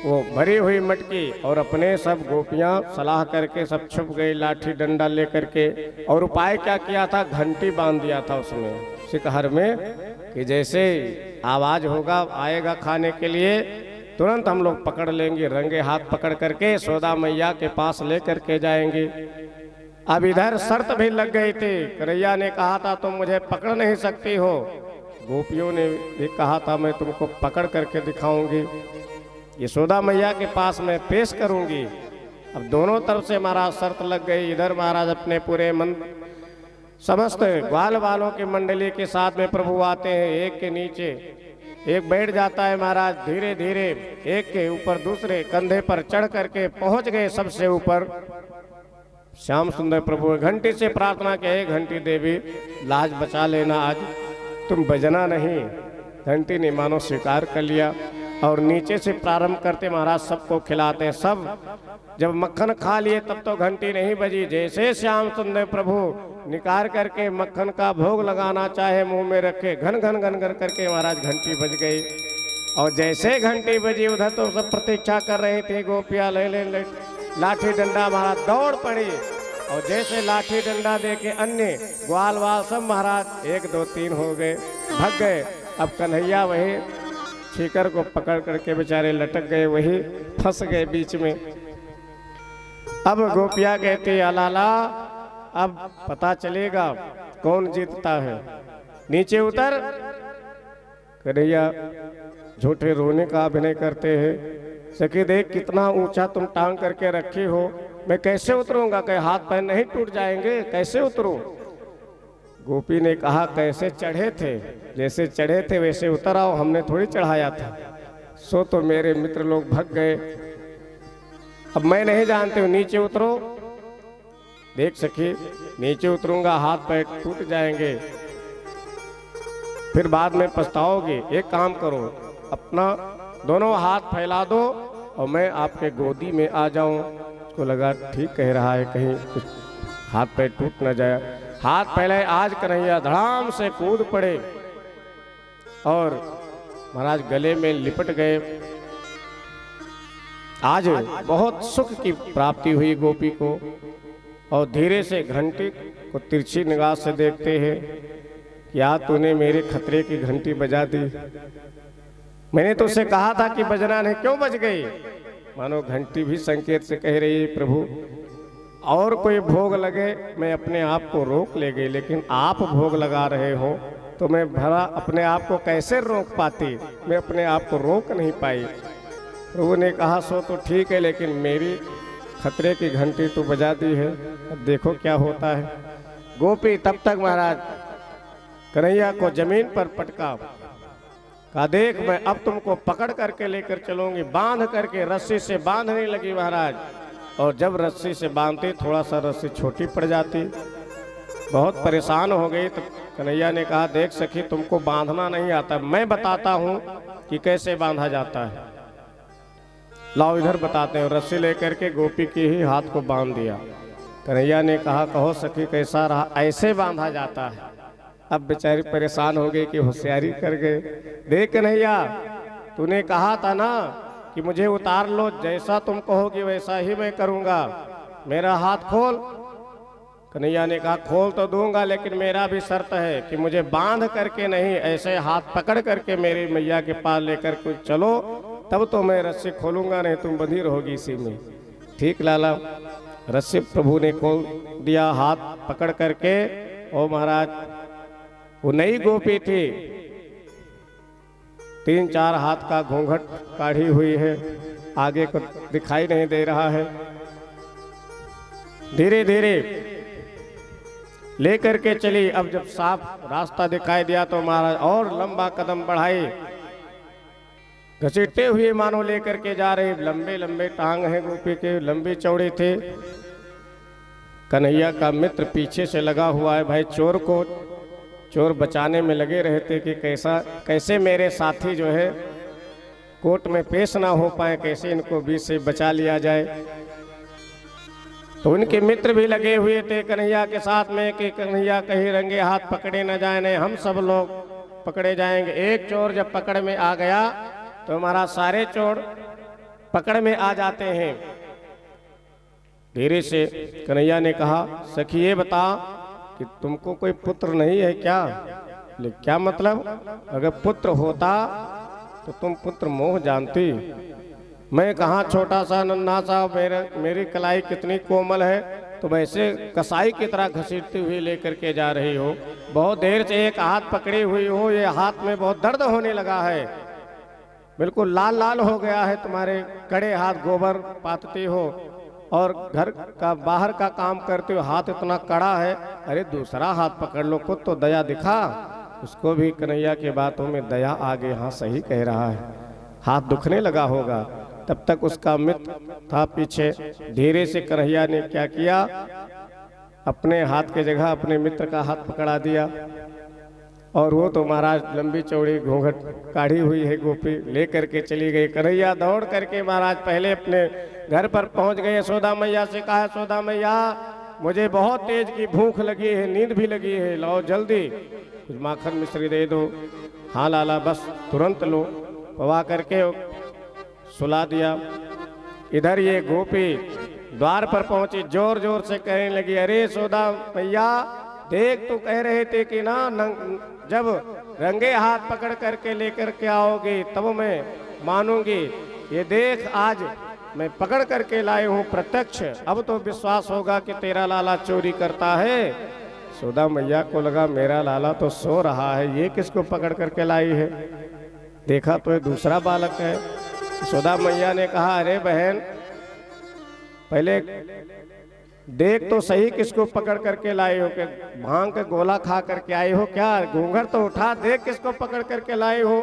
वो भरी हुई मटकी, और अपने सब गोपियां सलाह करके सब छुप गई लाठी डंडा लेकर के। और उपाय क्या किया था, घंटी बांध दिया था उसमें शिखर में, कि जैसे आवाज होगा आएगा खाने के लिए तुरंत हम लोग पकड़ लेंगे, रंगे हाथ पकड़ करके यशोदा मैया के पास ले करके जाएंगे। अब इधर शर्त भी लग गई थी। कन्हैया ने कहा था तुम मुझे पकड़ नहीं सकती हो, गोपियों ने भी कहा था मैं तुमको पकड़ करके दिखाऊंगी, यशोदा मैया के पास मैं पेश करूंगी। अब दोनों तरफ से महाराज शर्त लग गई। इधर महाराज अपने पूरे मन समस्त ग्वाल वालों की मंडली के साथ में प्रभु आते हैं, एक के नीचे एक बैठ जाता है महाराज। धीरे धीरे एक के ऊपर दूसरे कंधे पर चढ़ करके पहुंच गए सबसे ऊपर। श्याम सुंदर प्रभु घंटी से प्रार्थना किए, घंटी देवी लाज बचा लेना, आज तुम बजना नहीं। घंटी ने मानो स्वीकार कर लिया और नीचे से प्रारंभ करते महाराज सबको खिलाते हैं। सब जब मक्खन खा लिए तब तो घंटी नहीं बजी। जैसे श्याम सुंदर प्रभु निकाल करके मक्खन का भोग लगाना चाहे मुंह में रखे, घन घन घन घन करके महाराज घंटी बज गई। और जैसे घंटी बजी उधर तो सब प्रतीक्षा कर रहे थे, गोपियाँ ले लाठी डंडा महाराज दौड़ पड़ी। और जैसे लाठी डंडा दे के अन्य ग्वाल वाल सब महाराज 1 2 3 हो गए, भाग गए। अब कन्हैया वही छीकर को पकड़ करके बेचारे लटक गए, वही फंस गए बीच में। अब गोपिया कहती अलाला अब पता चलेगा कौन जीतता है, नीचे उतर। कन्हैया झूठे रोने का अभिनय करते हैं। सखी देख कितना ऊंचा तुम टांग करके रखी हो, मैं कैसे उतरूंगा, कहीं हाथ पैर नहीं टूट जाएंगे, कैसे उतरूं। गोपी ने कहा कैसे चढ़े थे, जैसे चढ़े थे वैसे उतर आओ, हमने थोड़ी चढ़ाया था। सो तो मेरे मित्र लोग भाग गए, अब मैं नहीं जानती हूँ, नीचे उतरो। देख सखी नीचे उतरूंगा हाथ पैर टूट जाएंगे, फिर बाद में पछताओगे। एक काम करो, अपना दोनों हाथ फैला दो और मैं आपके गोदी में आ जाऊं। उसको लगा ठीक कह रहा है, कहीं हाथ पैर टूट न जाए। हाथ फैलाए, आज कन्हैया धड़ाम से कूद पड़े और महाराज गले में लिपट गए। आज बहुत सुख की प्राप्ति हुई गोपी को। और धीरे से घंटी को तिरछी निगाह से देखते हैं, क्या तूने मेरे खतरे की घंटी बजा दी, मैंने तो उसे कहा था कि बजना नहीं, क्यों बज गई। मानो घंटी भी संकेत से कह रही है प्रभु और कोई भोग लगे मैं अपने आप को रोक ले गई, लेकिन आप भोग लगा रहे हो तो मैं भला अपने आप को कैसे रोक पाती, मैं अपने आप को रोक नहीं पाई। प्रभु ने कहा सो तो ठीक है, लेकिन मेरी खतरे की घंटी तो बजा दी है, अब देखो क्या होता है। गोपी तब तक महाराज कन्हैया को जमीन पर पटका, कहा देख मैं अब तुमको पकड़ करके लेकर चलूंगी। बांध करके रस्सी से बांधने लगी महाराज। और जब रस्सी से बांधती थोड़ा सा रस्सी छोटी पड़ जाती, बहुत परेशान हो गई। तो कन्हैया ने कहा देख सखी तुमको बांधना नहीं आता, मैं बताता हूँ कि कैसे बांधा जाता है, लाओ इधर बताते हैं। रस्सी लेकर के गोपी की ही हाथ को बांध दिया। कन्हैया ने कहा कहो सखी कैसा रहा, ऐसे बांधा जाता है। अब बेचारी परेशान हो गई कि होशियारी कर गए। देख कन्हैया तूने कहा था ना कि मुझे उतार लो, जैसा तुम कहोगे वैसा ही मैं करूंगा, मेरा हाथ खोल। कन्हैया ने कहा खोल तो दूंगा, लेकिन मेरा भी शर्त है कि मुझे बांध करके नहीं, ऐसे हाथ पकड़ करके मेरी मैया के पास लेकर कुछ चलो, तब तो मैं रस्सी खोलूंगा, नहीं तुम बंधी रहोगी इसी में। ठीक लाला। रस्सी प्रभु ने खोल दिया हाथ पकड़ करके। ओ महाराज वो नई गोपी थी, 3-4 हाथ का घूंघट काढ़ी हुई है, आगे को दिखाई नहीं दे रहा है। धीरे धीरे लेकर के चली। अब जब साफ रास्ता दिखाई दिया तो महाराज और लंबा कदम बढ़ाई, घसीटते हुए मानो लेकर के जा रहे। लंबे लंबे टांग हैं गोपी के, लंबे चौड़े थे। कन्हैया का मित्र पीछे से लगा हुआ है, भाई चोर बचाने में लगे रहते कि कैसे मेरे साथी जो है कोर्ट में पेश ना हो पाए, कैसे इनको बीच से बचा लिया जाए। तो उनके मित्र भी लगे हुए थे कन्हैया के साथ में कि कन्हैया कहीं रंगे हाथ पकड़े न जाए, नहीं हम सब लोग पकड़े जाएंगे। एक चोर जब पकड़ में आ गया तो हमारा सारे चोर पकड़ में आ जाते हैं। धीरे से कन्हैया ने कहा सखी ये बता कि तुमको कोई पुत्र नहीं है क्या? क्या मतलब? अगर पुत्र होता तो तुम पुत्र मोह जानती। मैं कहाँ छोटा सा नन्हा सा, मेरी कलाई कितनी कोमल है, तो वैसे कसाई की तरह घसीटती हुई लेकर के जा रही हो, बहुत देर से एक हाथ पकड़ी हुई हो, ये हाथ में बहुत दर्द होने लगा है, बिल्कुल लाल लाल हो गया है, तुम्हारे कड़े हाथ गोबर पातती हो और घर का बाहर का काम करते हो, हाथ इतना कड़ा है, अरे दूसरा हाथ पकड़ लो, खुद तो दया दिखा। उसको भी कन्हैया की बातों में दया आ गई, हाँ सही कह रहा है, हाथ दुखने लगा होगा। तब तक उसका मित्र था पीछे, धीरे से कन्हैया ने क्या किया, अपने हाथ की जगह अपने मित्र का हाथ पकड़ा दिया और वो तो महाराज लंबी चौड़ी घूंघट काढ़ी हुई है गोपी लेकर के चली गई। कन्हैया दौड़ करके महाराज पहले अपने घर पर पहुंच गए, यशोदा मैया से कहा, यशोदा मैया मुझे बहुत तेज की भूख लगी है, नींद भी लगी है, लाओ जल्दी कुछ माखन मिश्री दे दो। हाँ लाला बस तुरंत लो, पवा करके सुला दिया। इधर ये गोपी द्वार पर पहुंची, जोर जोर से कहने लगी, अरे यशोदा मैया देख, तो कह रहे थे कि ना जब रंगे हाथ पकड़ करके लेकर के आओगे तब मैं मानूंगी, ये देख आज मैं पकड़ करके लाए हूँ प्रत्यक्ष, अब तो विश्वास होगा कि तेरा लाला चोरी करता है। यशोदा मैया को लगा मेरा लाला तो सो रहा है, ये किसको पकड़ करके लाई है, देखा तो ये दूसरा बालक है। यशोदा मैया ने कहा, अरे बहन पहले देख तो सही किसको पकड़ करके लाए हो, कि भांग के गोला खा करके आए हो क्या, घूंघट तो उठा, देख किसको पकड़ करके लाए हो।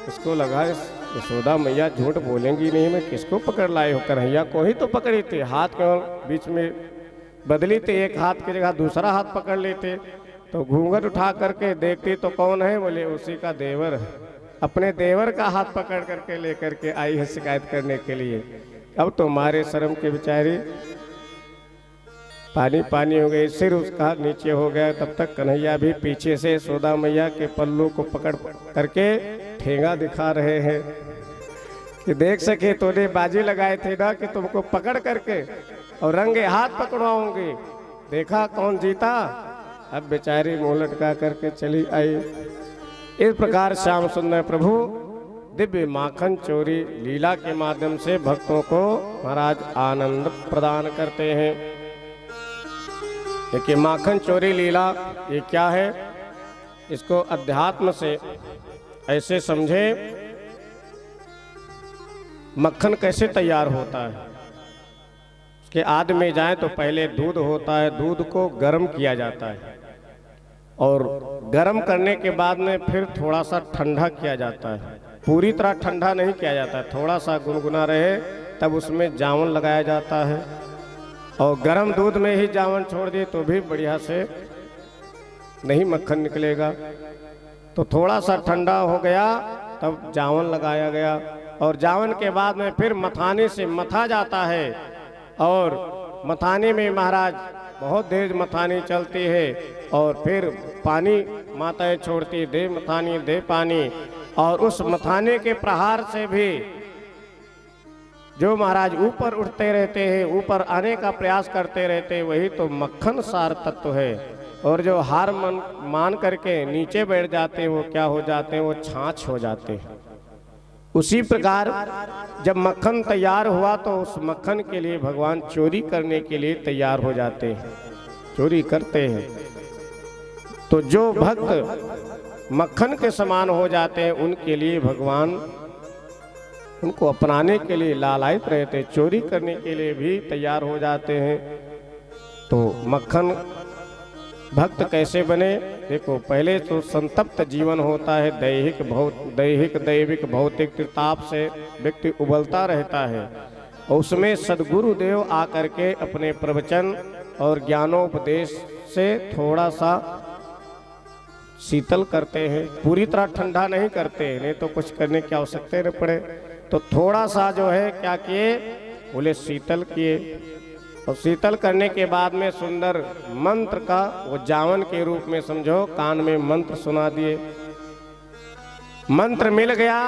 उसको लगा यशोदा मैया झूठ बोलेंगी नहीं, मैं किसको पकड़ लाए हो, कन्हैया को ही तो पकड़ी थी, हाथ के बीच में बदली थी, एक हाथ की जगह दूसरा हाथ पकड़ लेते। तो घूंघट उठा करके देखती तो कौन है, बोले उसी का देवर है, अपने देवर का हाथ पकड़ करके लेकर के आई है शिकायत करने के लिए। अब तो मारे शर्म के बेचारी पानी पानी हो गई, सिर उसका नीचे हो गया। तब तक कन्हैया भी पीछे से यशोदा मैया के पल्लू को पकड़ करके ठेंगा दिखा रहे हैं कि देख सके तूने बाजी लगाए थे ना कि तुमको पकड़ करके और रंगे हाथ पकड़वाऊंगी, देखा कौन जीता। अब बेचारी मुंह लटका करके चली आई। इस प्रकार श्याम सुंदर प्रभु दिव्य माखन चोरी लीला के माध्यम से भक्तों को महाराज आनंद प्रदान करते हैं। देखिए माखन चोरी लीला ये क्या है, इसको अध्यात्म से ऐसे समझे, मक्खन कैसे तैयार होता है। उसके आदि में जाए तो पहले दूध होता है, दूध को गर्म किया जाता है और गर्म करने के बाद में फिर थोड़ा सा ठंडा किया जाता है, पूरी तरह ठंडा नहीं किया जाता है, थोड़ा सा गुनगुना रहे तब उसमें जावन लगाया जाता है। और गर्म दूध में ही जावन छोड़ दिए तो भी बढ़िया से नहीं मक्खन निकलेगा। तो थोड़ा सा ठंडा हो गया तब जावन लगाया गया और जावन के बाद में फिर मथाने से मथा जाता है और मथाने में महाराज बहुत देर मथानी चलती है और फिर पानी माताएं छोड़ती, दे मथानी दे पानी, और उस मथाने के प्रहार से भी जो महाराज ऊपर उठते रहते हैं, ऊपर आने का प्रयास करते रहते हैं, वही तो मक्खन सार तत्व है। और जो हार मान करके नीचे बैठ जाते हैं वो क्या हो जाते हैं, वो छाछ हो जाते हैं। उसी प्रकार जब मक्खन तैयार हुआ तो उस मक्खन के लिए भगवान चोरी करने के लिए तैयार हो जाते हैं, चोरी करते हैं। तो जो भक्त मक्खन के समान हो जाते हैं उनके लिए भगवान उनको अपनाने के लिए लालायित रहते, चोरी करने के लिए भी तैयार हो जाते हैं। तो मक्खन भक्त कैसे बने, देखो पहले तो संतप्त जीवन होता है, दैहिक भौतिक ताप से व्यक्ति उबलता रहता है। और उसमें सदगुरु देव आकर के अपने प्रवचन और ज्ञानोपदेश से थोड़ा सा शीतल करते हैं, पूरी तरह ठंडा नहीं करते, नहीं तो कुछ करने की आवश्यकता न पड़े। तो थोड़ा सा जो है क्या किए, बोले शीतल किए, और शीतल करने के बाद में सुंदर मंत्र का वो जावन के रूप में समझो, कान में मंत्र सुना दिए, मंत्र मिल गया,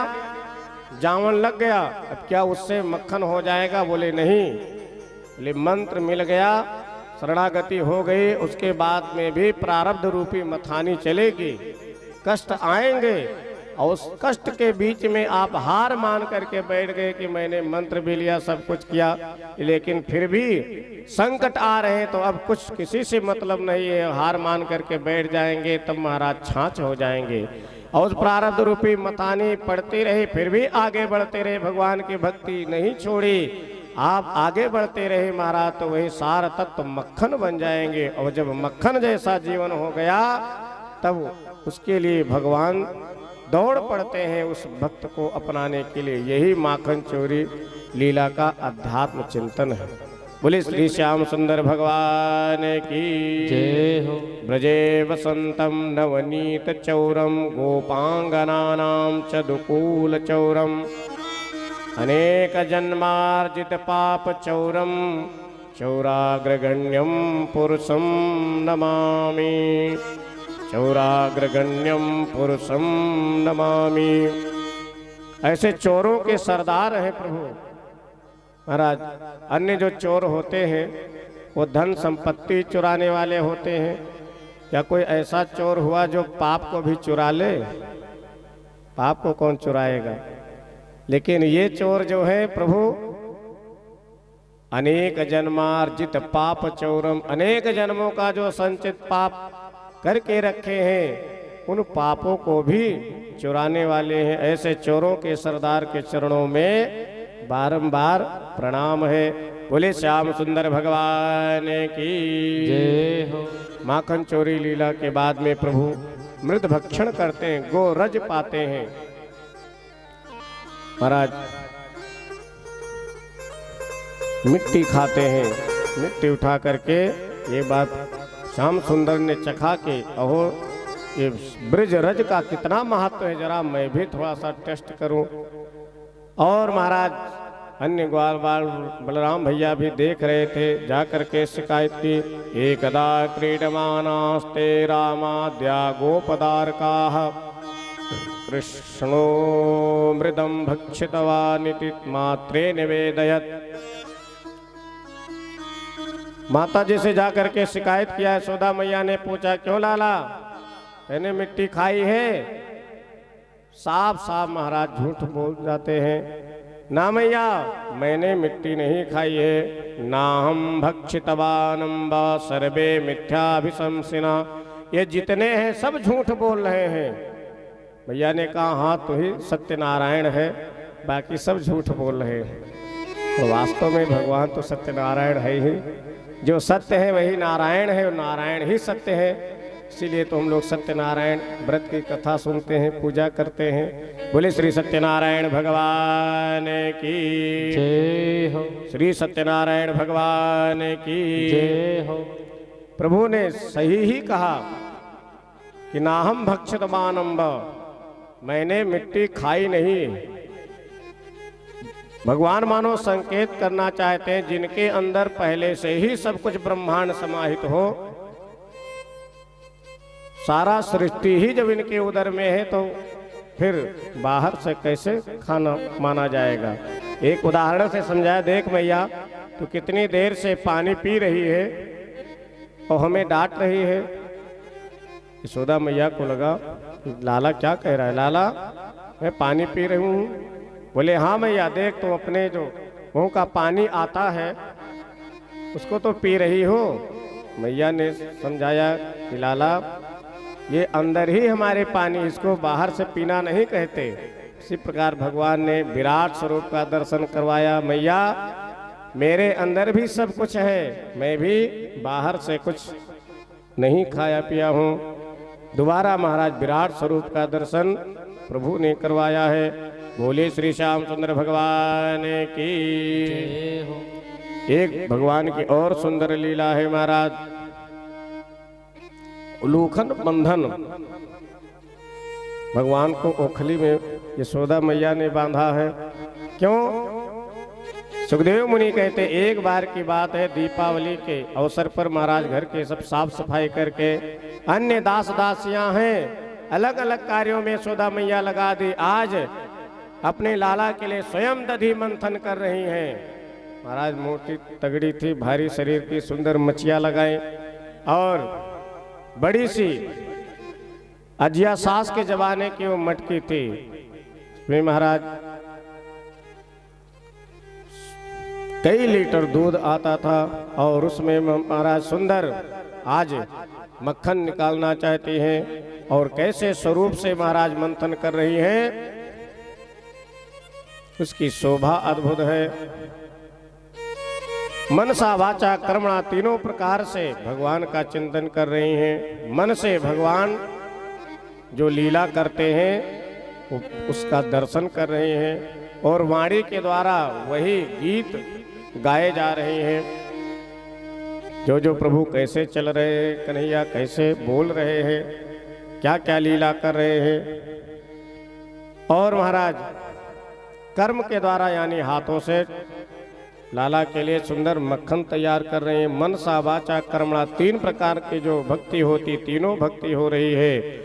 जावन लग गया। अब क्या उससे मक्खन हो जाएगा, बोले नहीं, बोले मंत्र मिल गया, शरणागति हो गई, उसके बाद में भी प्रारब्ध रूपी मथानी चलेगी, कष्ट आएंगे और उस कष्ट के बीच में आप हार मान करके बैठ गए कि मैंने मंत्र भी लिया, सब कुछ किया, लेकिन फिर भी संकट आ रहे हैं तो अब कुछ किसी से मतलब नहीं है, हार मान करके बैठ जाएंगे तब महाराज छाछ हो जाएंगे। और उस प्रारब्ध रूपी मतानी पढ़ते रहे, फिर भी आगे बढ़ते रहे, भगवान की भक्ति नहीं छोड़ी, आप आगे बढ़ते रहे महाराज, तो वही सार तत्व मक्खन बन जाएंगे। और जब मक्खन जैसा जीवन हो गया तब उसके लिए भगवान दौड़ पड़ते हैं उस भक्त को अपनाने के लिए। यही माखन चोरी लीला का अध्यात्म चिंतन है। बोले श्री श्याम सुंदर भगवान की जय हो। ब्रजे वसंतम नवनीत चौरम गोपांगनानां च दुकूल चौरम अनेक जन्मार्जित पाप चौरम चौराग्रगण्यम पुरुषम नमामि, चौराग्रगण्यम पुरुषम नमामि। ऐसे चोरों के सरदार हैं प्रभु महाराज। अन्य जो चोर होते हैं वो धन संपत्ति चुराने वाले होते हैं, या कोई ऐसा चोर हुआ जो पाप को भी चुरा ले? पाप को कौन चुराएगा? लेकिन ये चोर जो है प्रभु, अनेक जन्मार्जित पाप चौरम, अनेक जन्मों का जो संचित पाप करके रखे हैं उन पापों को भी चुराने वाले हैं। ऐसे चोरों के सरदार के चरणों में बारंबार प्रणाम है। बोले श्याम सुंदर भगवान की जय हो। माखन चोरी लीला के बाद में प्रभु मृत भक्षण करते हैं, गो रज पाते हैं महाराज, मिट्टी खाते हैं। मिट्टी उठा करके, ये बात श्याम सुंदर ने चखा के, अहो ये ब्रज रज का कितना महत्व है, जरा मैं भी थोड़ा सा टेस्ट करूं। और महाराज अन्य ग्वाल बाल बलराम भैया भी देख रहे थे, जा करके शिकायत की। एकदा क्रीडमानास्ते रामाद्या गोपदारकाः कृष्णो मृदं भक्षितवानिति मात्रे निवेदयत्। माता जी से जाकर के शिकायत किया। यशोदा मैया ने पूछा, क्यों लाला, मैंने मिट्टी खाई है? साफ साफ महाराज झूठ बोल जाते हैं। ना मैया, मैंने मिट्टी नहीं खाई है। ना हम भक्षितवानम वा सर्वे मिथ्याभिशंसिना। ये जितने हैं सब झूठ बोल रहे हैं। भैया ने कहा, हाँ तो ही सत्यनारायण है, बाकी सब झूठ बोल रहे हैं। तो वास्तव में भगवान तो सत्यनारायण है ही, जो सत्य है वही नारायण है और नारायण ही सत्य है। इसीलिए तो हम लोग सत्यनारायण व्रत की कथा सुनते हैं, पूजा करते हैं। बोले श्री सत्यनारायण भगवान की जय हो। श्री सत्यनारायण भगवान की जय हो। प्रभु ने सही ही कहा कि ना हम भक्षितवानम, मैंने मिट्टी खाई नहीं। भगवान मानो संकेत करना चाहते हैं, जिनके अंदर पहले से ही सब कुछ ब्रह्मांड समाहित हो, सारा सृष्टि ही जब इनके उदर में है तो फिर बाहर से कैसे खाना माना जाएगा। एक उदाहरण से समझाया, देख मैया तो कितनी देर से पानी पी रही है और हमें डांट रही है। यशोदा मैया को लगा लाला क्या कह रहा है, लाला मैं पानी पी रही हूँ। बोले हाँ मैया, देख तुम अपने जो मुंह का पानी आता है उसको तो पी रही हो। मैया ने समझाया कि लाला ये अंदर ही हमारे पानी, इसको बाहर से पीना नहीं कहते। इसी प्रकार भगवान ने विराट स्वरूप का दर्शन करवाया। मैया मेरे अंदर भी सब कुछ है, मैं भी बाहर से कुछ नहीं खाया पिया हूँ। दोबारा महाराज विराट स्वरूप का दर्शन प्रभु ने करवाया है। बोले श्री श्याम सुंदर भगवान की जय हो। एक भगवान की और सुंदर लीला है महाराज, उलूखन बंधन। भगवान को ओखली में यशोदा मैया ने बांधा है। क्यों? सुखदेव मुनि कहते एक बार की बात है, दीपावली के अवसर पर महाराज घर के सब साफ सफाई करके, अन्य दास दासियां हैं अलग अलग कार्यों में यशोदा मैया लगा दी। आज अपने लाला के लिए स्वयं दधी मंथन कर रही हैं। महाराज मोटी तगड़ी थी, भारी शरीर की, सुंदर मचिया लगाई और बड़ी सी अजिया सास के जमाने की वो मटकी थी, उसमें महाराज कई लीटर दूध आता था और उसमें महाराज सुंदर आज मक्खन निकालना चाहती हैं और कैसे स्वरूप से महाराज मंथन कर रही हैं, उसकी शोभा अद्भुत है। मनसा वाचा कर्मणा तीनों प्रकार से भगवान का चिंतन कर रही हैं। मन से भगवान जो लीला करते हैं उसका दर्शन कर रहे हैं और वाणी के द्वारा वही गीत गाए जा रहे हैं। जो जो प्रभु कैसे चल रहे हैं, कन्हैया कैसे बोल रहे हैं, क्या क्या लीला कर रहे हैं। और महाराज कर्म के द्वारा यानी हाथों से लाला के लिए सुंदर मक्खन तैयार कर रहे हैं। मनसा वाचा कर्मणा तीन प्रकार की जो भक्ति होती, तीनों भक्ति हो रही है।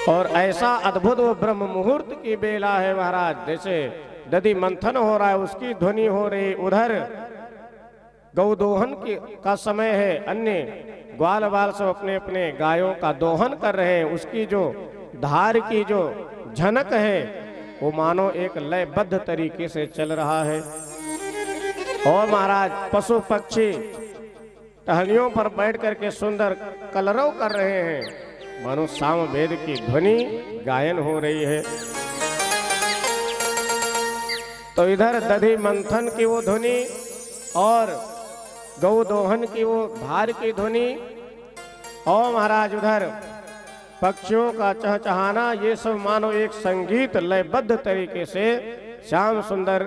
और ऐसा अद्भुत वो ब्रह्म मुहूर्त की बेला है महाराज, जैसे दधि मंथन हो रहा है उसकी ध्वनि हो रही, उधर गौदोहन का समय है, अन्य ग्वाल बाल सब अपने अपने गायों का दोहन कर रहे हैं, उसकी जो धार की जो झनक है वो मानो एक लयबद्ध तरीके से चल रहा है। और महाराज पशु पक्षी टहनियों पर बैठ करके सुंदर कलरव कर रहे हैं, मानो साम वेद की ध्वनि गायन हो रही है। तो इधर दधि मंथन की वो ध्वनि और गौ दोहन की वो धार की ध्वनि और महाराज उधर पक्षियों का चहचहाना, ये सब मानो एक संगीत लयबद्ध तरीके से श्याम सुंदर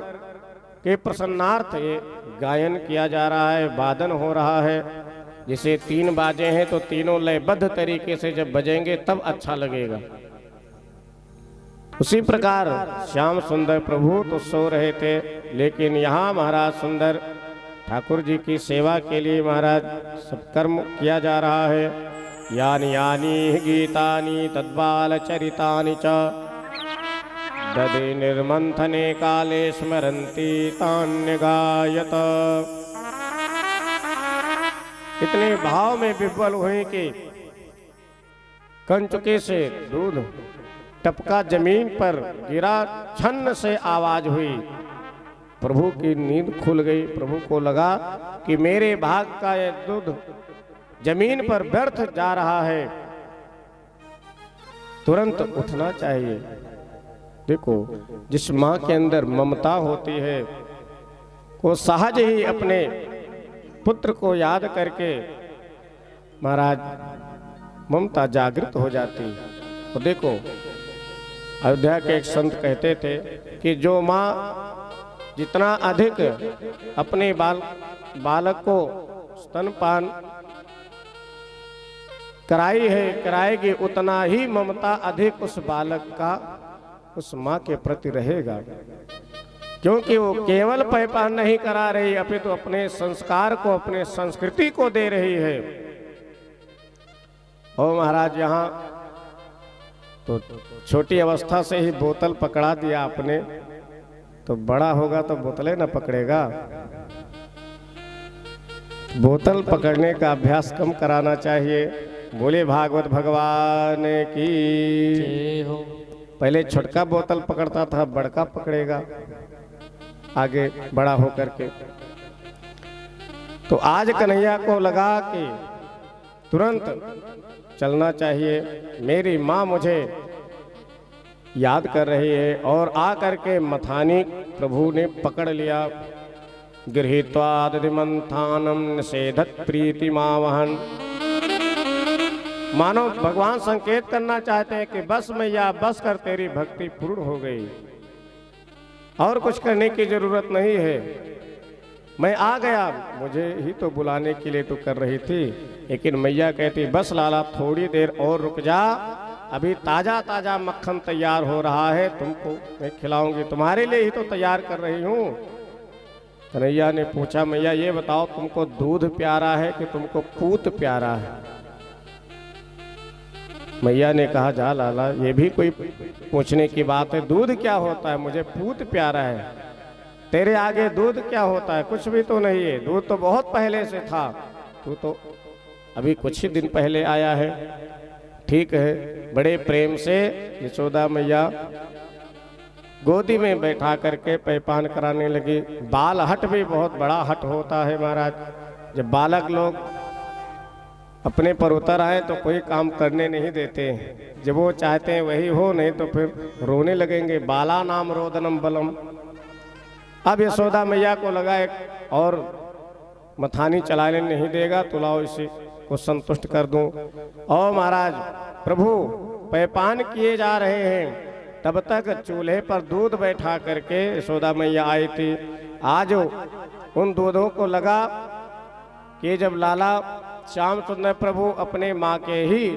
के प्रसन्नार्थ ये गायन किया जा रहा है, वादन हो रहा है। जैसे तीन बाजे हैं तो तीनों लयबद्ध तरीके से जब बजेंगे तब अच्छा लगेगा। उसी प्रकार श्याम सुंदर प्रभु तो सो रहे थे, लेकिन यहाँ महाराज सुंदर ठाकुर जी की सेवा के लिए महाराज सब कर्म किया जा रहा है। यानी यानी गीतानि तद्बाल चरितानि च दधि निर्मंथने काले स्मरन्ति तान्य गायत। इतने भाव में विह्वल हुए कि कंचुके से दूध टपका जमीन पर गिरा, छन्न से आवाज हुई। प्रभु की नींद खुल गई। प्रभु को लगा कि मेरे भाग का यह दूध जमीन पर व्यर्थ जा रहा है, तुरंत उठना चाहिए। देखो, जिस माँ के अंदर ममता होती है वो सहज ही अपने पुत्र को याद करके महाराज ममता जागृत हो जाती। और देखो, अयोध्या के एक संत कहते थे कि जो माँ जितना अधिक अपने बालक को स्तनपान कराएगी, उतना ही ममता अधिक उस बालक का उस माँ के प्रति रहेगा, क्योंकि वो केवल पैपान नहीं करा रही, अपितु अपने संस्कार को, अपने संस्कृति को दे रही है। और महाराज यहाँ तो छोटी अवस्था से ही बोतल पकड़ा दिया आपने, तो बड़ा होगा तो बोतलें न पकड़ेगा। बोतल पकड़ने का अभ्यास कम कराना चाहिए। बोले भागवत भगवान की जय हो। पहले छोटका बोतल पकड़ता था, बड़का पकड़ेगा आगे बड़ा होकर के। तो आज कन्हैया को लगा कि तुरंत चलना चाहिए, मेरी माँ मुझे याद कर रही है। और आकर के मथानी प्रभु ने पकड़ लिया। गृहीत्वा दधिमंथानम निषेधत प्रीति मावहन। मानो भगवान संकेत करना चाहते हैं कि बस मैया बस कर, तेरी भक्ति पूर्ण हो गई, और कुछ करने की जरूरत नहीं है, मैं आ गया, मुझे ही तो बुलाने के लिए तो कर रही थी। लेकिन मैया कहती बस लाला थोड़ी देर और रुक जा, अभी ताजा ताजा मक्खन तैयार हो रहा है, तुमको मैं खिलाऊंगी, तुम्हारे लिए ही तो तैयार कर रही हूँ। कन्हैया ने पूछा मैया ये बताओ तुमको दूध प्यारा है कि तुमको पूत प्यारा है? मैया ने कहा जा लाला, ये भी कोई पूछने की बात है, दूध क्या होता है, मुझे पूत प्यारा है, तेरे आगे दूध क्या होता है, कुछ भी तो नहीं है, दूध तो बहुत पहले से था, तू तो अभी कुछ ही दिन पहले आया है। ठीक है, बड़े प्रेम से यशोदा मैया गोदी में बैठा करके पेयपान कराने लगी। बाल हट भी बहुत बड़ा हट होता है महाराज। जब बालक लोग अपने पर उतर आए तो कोई काम करने नहीं देते, जब वो चाहते हैं वही हो, नहीं तो फिर रोने लगेंगे। बाला नाम रोदनम बलम। अब यशोदा मैया को लगा एक और मथानी चलाने नहीं देगा, तो लाओ इसे को संतुष्ट कर दूं। और महाराज प्रभु पेयपान किए जा रहे हैं, तब तक चूल्हे पर दूध बैठा करके यशोदा मैया आई थी। आज उन दूधों को लगा कि जब लाला श्याम सुंदर प्रभु अपने माँ के ही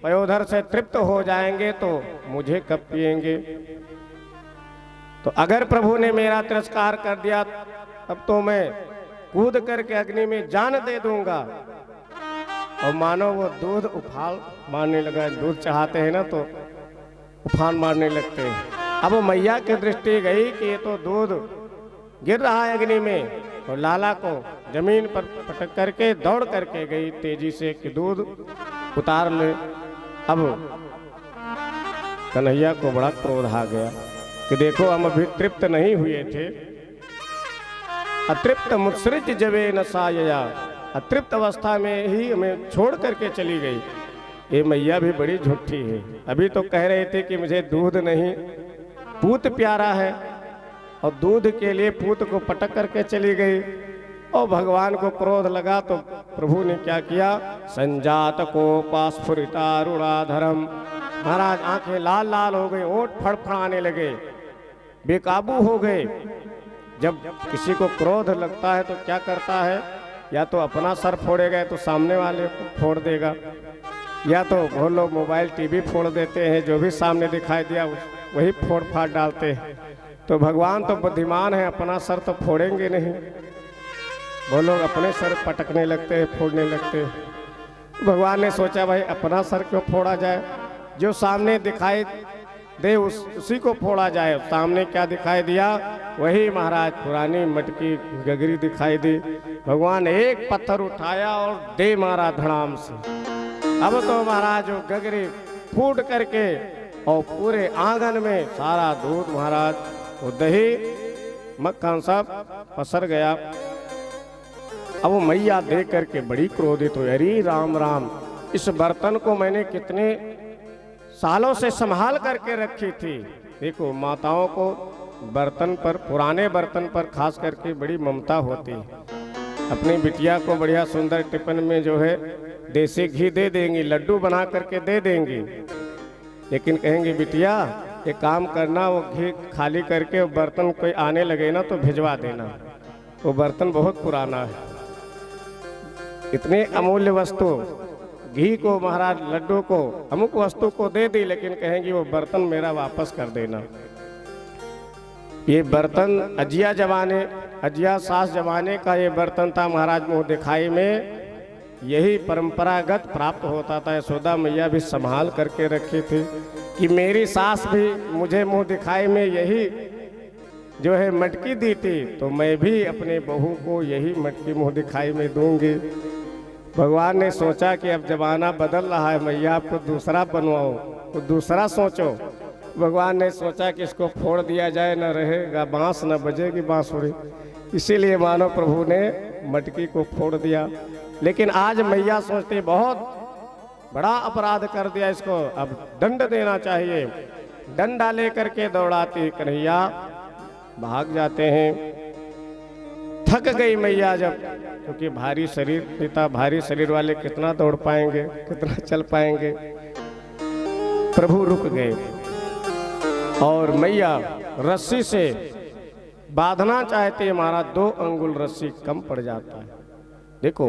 पयोधर से तृप्त हो जाएंगे तो मुझे कब पिएंगे। तो अगर प्रभु ने मेरा तिरस्कार कर दिया तब तो मैं कूद करके अग्नि में जान दे दूंगा। और मानो वो दूध उफान मारने लगा। दूध चाहते हैं ना तो उफान मारने लगते हैं। अब मैया की दृष्टि गई कि ये तो दूध गिर रहा है अग्नि में, और लाला को जमीन पर पटक करके दौड़ करके गई तेजी से कि दूध उतार ले। अब कन्हैया को बड़ा क्रोध आ गया कि देखो हम अभी तृप्त नहीं हुए थे। अतृप्त मुत्सृज जबे न साया, अतृप्त अवस्था में ही हमें छोड़ करके चली गई। ये मैया भी बड़ी झूठी है। अभी तो कह रहे थे कि मुझे दूध नहीं, पूत प्यारा है, और दूध के लिए पूत को पटक करके चली गई। और भगवान को क्रोध लगा तो प्रभु ने क्या किया, संजात को पास्फुरितारुणाधरम। महाराज आंखें लाल लाल हो गई, ओठ फड़फड़ाने लगे, बेकाबू हो गए। जब किसी को क्रोध लगता है तो क्या करता है, या तो अपना सर फोड़ेगा, या तो सामने वाले को फोड़ देगा, या तो बहुत लोग मोबाइल टीवी फोड़ देते हैं, जो भी सामने दिखाई दिया वही फोड़ फाड़ डालते हैं। तो भगवान तो बुद्धिमान है, अपना सर तो फोड़ेंगे नहीं। वो लोग अपने सर पटकने लगते हैं, फोड़ने लगते हैं। भगवान ने सोचा भाई अपना सर क्यों फोड़ा जाए, जो सामने दिखाई दे उसी को फोड़ा जाए। सामने क्या दिखाई दिया, वही महाराज पुरानी मटकी गगरी दिखाई दी। भगवान एक पत्थर उठाया और दे मारा धड़ाम से। अब तो महाराज वो गगरी फूट करके और पूरे आंगन में सारा दूध महाराज, वो दही मक्खन सब पसर गया। अब वो मैया देख करके बड़ी क्रोधित हुई, अरे राम राम, इस बर्तन को मैंने कितने सालों से संभाल करके रखी थी। देखो माताओं को बर्तन पर, पुराने बर्तन पर खास करके बड़ी ममता होती है। अपनी बिटिया को बढ़िया सुंदर टिफिन में जो है देसी घी दे देंगी, लड्डू बना करके दे देंगी, लेकिन कहेंगी बिटिया ये काम करना, वो घी खाली करके वो बर्तन कोई आने लगे ना तो भिजवा देना, वो बर्तन बहुत पुराना है। इतने अमूल्य वस्तु घी को महाराज, लड्डू को, अमुक वस्तु को दे दी, लेकिन कहेंगी वो बर्तन मेरा वापस कर देना। ये बर्तन अजिया जमाने, अजिया सास जमाने का ये बर्तन था महाराज। मुँह दिखाई में यही परंपरागत प्राप्त होता था। यशोदा मैया भी संभाल करके रखी थी कि मेरी सास भी मुझे मुँह दिखाई में यही जो है मटकी दी थी, तो मैं भी अपने बहू को यही मटकी मुँह दिखाई में दूंगी। भगवान ने सोचा कि अब जमाना बदल रहा है, मैया आपको दूसरा बनवाओ, तो दूसरा सोचो। भगवान ने सोचा कि इसको फोड़ दिया जाए, न रहेगा बांस न बजेगी बांसुरी, इसीलिए मानो प्रभु ने मटकी को फोड़ दिया। लेकिन आज मैया सोचती बहुत बड़ा अपराध कर दिया, इसको अब दंड देना चाहिए। डंडा लेकर के दौड़ाती कन्हैया भाग जाते हैं। थक गई मैया जब, क्योंकि भारी शरीर, पिता भारी शरीर वाले कितना दौड़ पाएंगे, कितना चल पाएंगे। प्रभु रुक गए और मैया रस्सी से बांधना चाहते हैं, हमारा 2 अंगुल रस्सी कम पड़ जाता है। देखो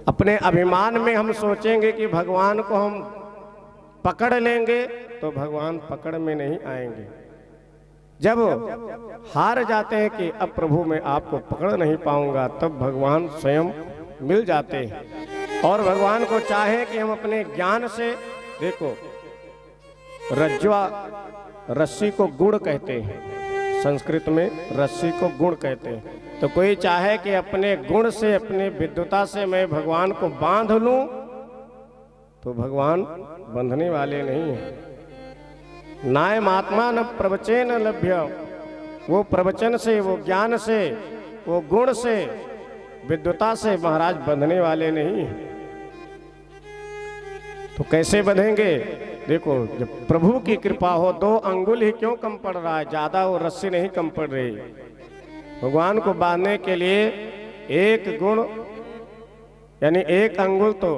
अपने अभिमान में हम सोचेंगे कि भगवान को हम पकड़ लेंगे, तो भगवान पकड़ में नहीं आएंगे। जब हार जाते हैं कि अब प्रभु मैं आपको पकड़ नहीं पाऊंगा, तब भगवान स्वयं मिल जाते हैं। और भगवान को चाहे कि हम अपने ज्ञान से, देखो रज्वा, रस्सी को गुण कहते हैं, संस्कृत में रस्सी को गुण कहते हैं। तो कोई चाहे कि अपने गुण से, अपने विद्वता से मैं भगवान को बांध लूं, तो भगवान बंधने वाले नहीं हैं। नायम आत्मा न प्रवचन लभ्य, वो प्रवचन से, वो ज्ञान से, वो गुण से, विद्वता से महाराज बंधने वाले नहीं हैं। तो कैसे बंधेंगे? देखो, जब प्रभु की कृपा हो, 2 अंगुल ही क्यों कम पड़ रहा है, ज्यादा वो रस्सी नहीं कम पड़ रही। भगवान को बांधने के लिए एक गुण यानी 1 अंगुल तो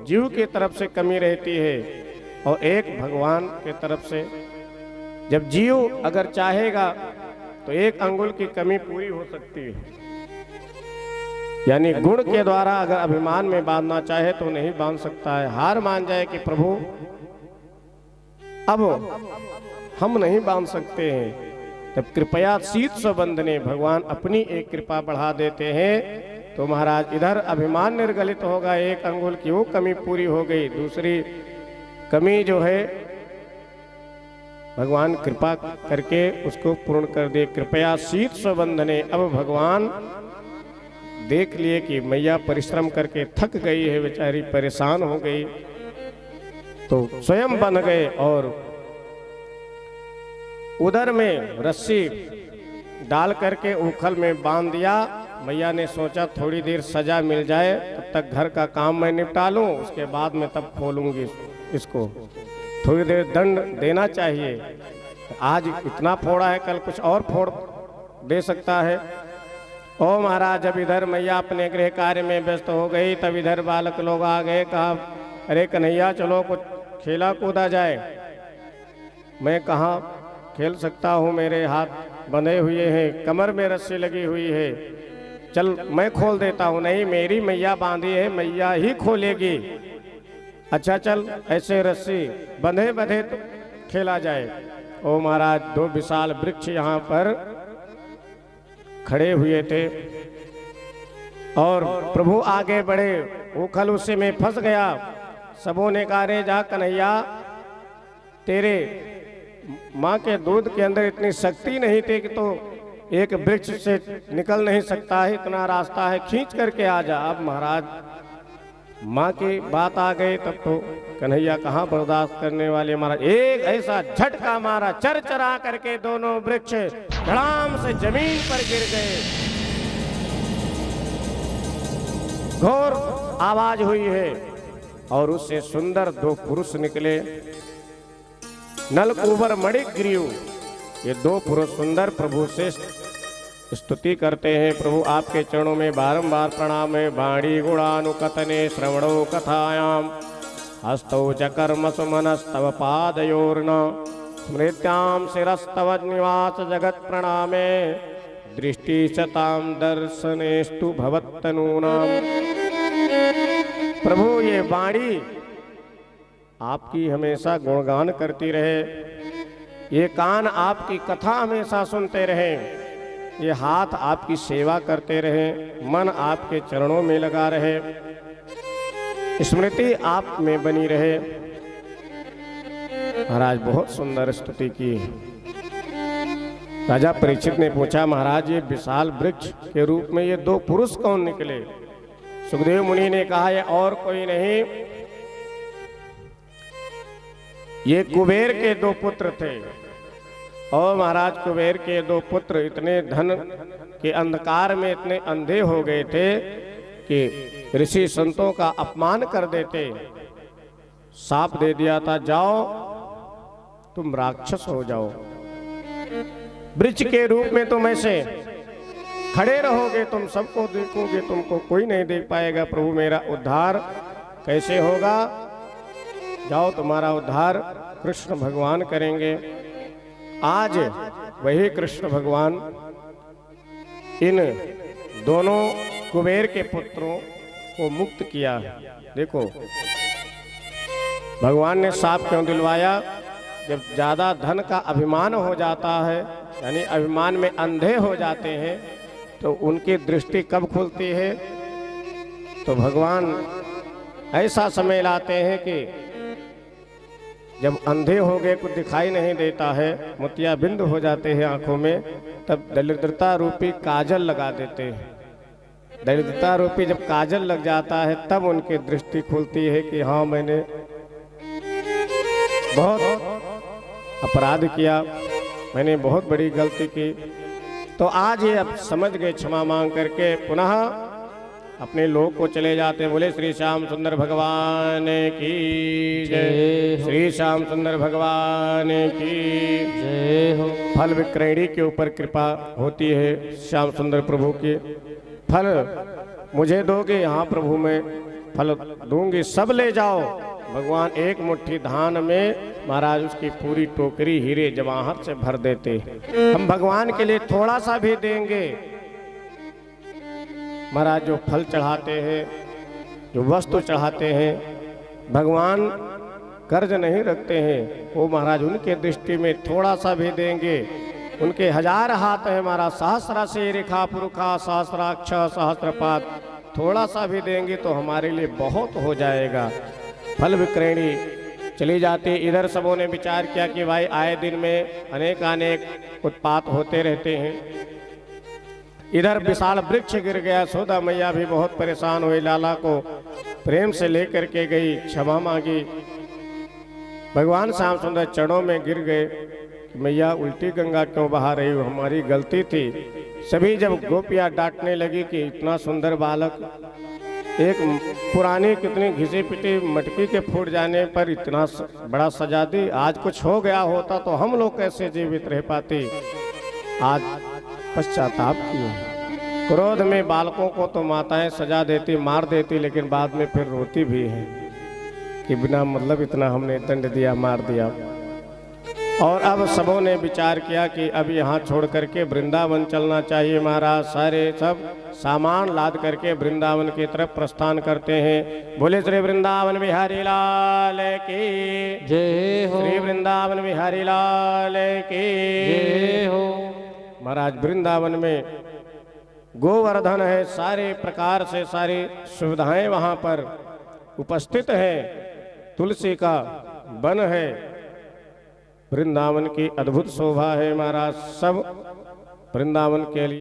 जीव की तरफ से कमी रहती है और 1 भगवान के तरफ से। जब जीव अगर चाहेगा तो 1 अंगुल की कमी पूरी हो सकती है। यानी गुण के द्वारा अगर अभिमान में बांधना चाहे तो नहीं बांध सकता है। हार मान जाए कि प्रभु अब हम नहीं बांध सकते हैं, तब कृपया शीत बंधने, भगवान अपनी एक कृपा बढ़ा देते हैं। तो महाराज इधर अभिमान निर्गलित होगा, 1 अंगुल की वो कमी पूरी हो गई, दूसरी कमी जो है भगवान कृपा करके उसको पूर्ण कर दे। कृपया शीत बंधने। अब भगवान देख लिए कि मैया परिश्रम करके थक गई है, बेचारी परेशान हो गई, तो स्वयं बंध गए और उदर में रस्सी डाल करके उखल में बांध दिया। मैया ने सोचा थोड़ी देर सजा मिल जाए, तब तक घर का काम मैं निपटा लूं, उसके बाद में तब खोलूंगी इसको, थोड़ी देर दंड देना चाहिए। आज इतना फोड़ा है, कल कुछ और फोड़ दे सकता है। ओ महाराज, जब इधर मैया अपने गृह कार्य में व्यस्त हो गई, तब इधर बालक लोग आ गए, कहा अरे कन्हैया चलो कुछ खेला कूदा जाए। मैं कहाँ खेल सकता हूँ, मेरे हाथ बंधे हुए हैं, कमर में रस्सी लगी हुई है, चल मैं खोल देता हूँ। नहीं, मेरी मैया बांधी है, मैया ही खोलेगी। अच्छा चल, ऐसे रस्सी बंधे बंधे तो खेला जाए। ओ महाराज, 2 विशाल वृक्ष यहाँ पर खड़े हुए थे और प्रभु आगे बढ़े, उखल उसी में फंस गया। सबों ने कहा रे जा कन्हैया, तेरे माँ के दूध के अंदर इतनी शक्ति नहीं थी कि तो एक वृक्ष से निकल नहीं सकता है, इतना रास्ता है, खींच करके आ जा। अब महाराज माँ की बात आ गई, तब तो कन्हैया कहाँ बर्दाश्त करने वाले। महाराज एक ऐसा झटका मारा, चरचरा करके दोनों वृक्ष धड़ाम से जमीन पर गिर गए। घोर आवाज हुई है और उससे सुंदर 2 पुरुष निकले, नलकुबर मणिग्रीव। ये 2 पुरुष सुंदर प्रभु से स्तुति करते हैं। प्रभु आपके चरणों में बारंबार प्रणाम है। बाणी गुणानुकथने श्रवणो कथायाम हस्तौ च कर्म सुमनस्तव पादयोर्न स्मृत्याम शिरस्तव निवास जगत प्रणामे दृष्टि शताम दर्शनेस्तु भवत्तनूनाम। प्रभु ये वाणी आपकी हमेशा गुणगान करती रहे, ये कान आपकी कथा हमेशा सुनते रहे, ये हाथ आपकी सेवा करते रहे, मन आपके चरणों में लगा रहे, स्मृति आप में बनी रहे। महाराज बहुत सुंदर स्तुति की। राजा परीक्षित ने पूछा, महाराज ये विशाल वृक्ष के रूप में ये 2 पुरुष कौन निकले? सुखदेव मुनि ने कहा, ये और कोई नहीं, ये कुबेर के 2 पुत्र थे। और महाराज कुबेर के 2 पुत्र इतने धन के अंधकार में इतने अंधे हो गए थे कि ऋषि संतों का अपमान कर देते। साप दे दिया था, जाओ तुम राक्षस हो जाओ, वृक्ष के रूप में तुम ऐसे खड़े रहोगे, तुम सबको देखोगे, तुमको कोई नहीं देख पाएगा। प्रभु मेरा उद्धार कैसे होगा? जाओ तुम्हारा उद्धार कृष्ण भगवान करेंगे। आज वही कृष्ण भगवान इन दोनों कुबेर के पुत्रों को मुक्त किया। देखो भगवान ने साप क्यों दिलवाया? जब ज्यादा धन का अभिमान हो जाता है, यानी अभिमान में अंधे हो जाते हैं, तो उनकी दृष्टि कब खुलती है? तो भगवान ऐसा समय लाते हैं कि जब अंधे हो गए, कुछ दिखाई नहीं देता है, मोतियाबिंद हो जाते हैं आंखों में, तब दरिद्रता रूपी काजल लगा देते हैं। दरिद्रता रूपी जब काजल लग जाता है तब उनकी दृष्टि खुलती है कि हाँ मैंने बहुत अपराध किया, मैंने बहुत बड़ी गलती की। तो आज ये अब समझ गए, क्षमा मांग करके पुनः अपने लोक को चले जाते। बोले श्री श्याम सुंदर भगवान की जय, श्री श्याम सुंदर भगवान की जय हो। फल विक्रयणी के ऊपर कृपा होती है श्याम सुंदर प्रभु की। फल मुझे दोगे? हाँ प्रभु मैं फल दूंगी, सब ले जाओ। भगवान एक मुट्ठी धान में महाराज उसकी पूरी टोकरी हीरे जवाहर से भर देते। हम भगवान के लिए थोड़ा सा भी देंगे। महाराज जो फल चढ़ाते हैं, जो वस्तु चढ़ाते हैं, भगवान कर्ज नहीं रखते हैं। वो महाराज उनके दृष्टि में थोड़ा सा भी देंगे। उनके 1000 हाथ है महाराज, सहस्रा से रेखा पुरुखा सहस्राक्ष सहस्त्रपाद, थोड़ा सा भी देंगे तो हमारे लिए बहुत हो जाएगा। फल विक्रयणी चली जाती। इधर सबों ने विचार किया कि भाई आए दिन में अनेक उत्पात होते रहते हैं। इधर विशाल वृक्ष गिर गया। यशोदा मैया भी बहुत परेशान हुई, लाला को प्रेम से लेकर के गई, क्षमा मांगी। भगवान श्याम सुंदर चरणों में गिर गए कि मैया उल्टी गंगा क्यों बहा रही हो, हमारी गलती थी। सभी जब गोपियां डांटने लगी कि इतना सुंदर बालक, एक पुरानी कितनी घिसी पिटी मटकी के फूट जाने पर इतना बड़ा सजा दी, आज कुछ हो गया होता तो हम लोग कैसे जीवित रह पाते। आज पश्चाताप किए। क्रोध में बालकों को तो माताएं सजा देती, मार देती, लेकिन बाद में फिर रोती भी है कि बिना मतलब इतना हमने दंड दिया, मार दिया। और अब सबों ने विचार किया कि अब यहाँ छोड़ करके वृंदावन चलना चाहिए। महाराज सारे सब सामान लाद करके वृंदावन की तरफ प्रस्थान करते हैं। बोले श्री वृंदावन बिहारी लाल की जय हो। श्री वृंदावन बिहारी लाल की जय हो। महाराज वृंदावन में गोवर्धन है, सारे प्रकार से सारी सुविधाएं वहाँ पर उपस्थित है। तुलसी का वन है, वृंदावन की अद्भुत शोभा है महाराज। सब वृंदावन के लिए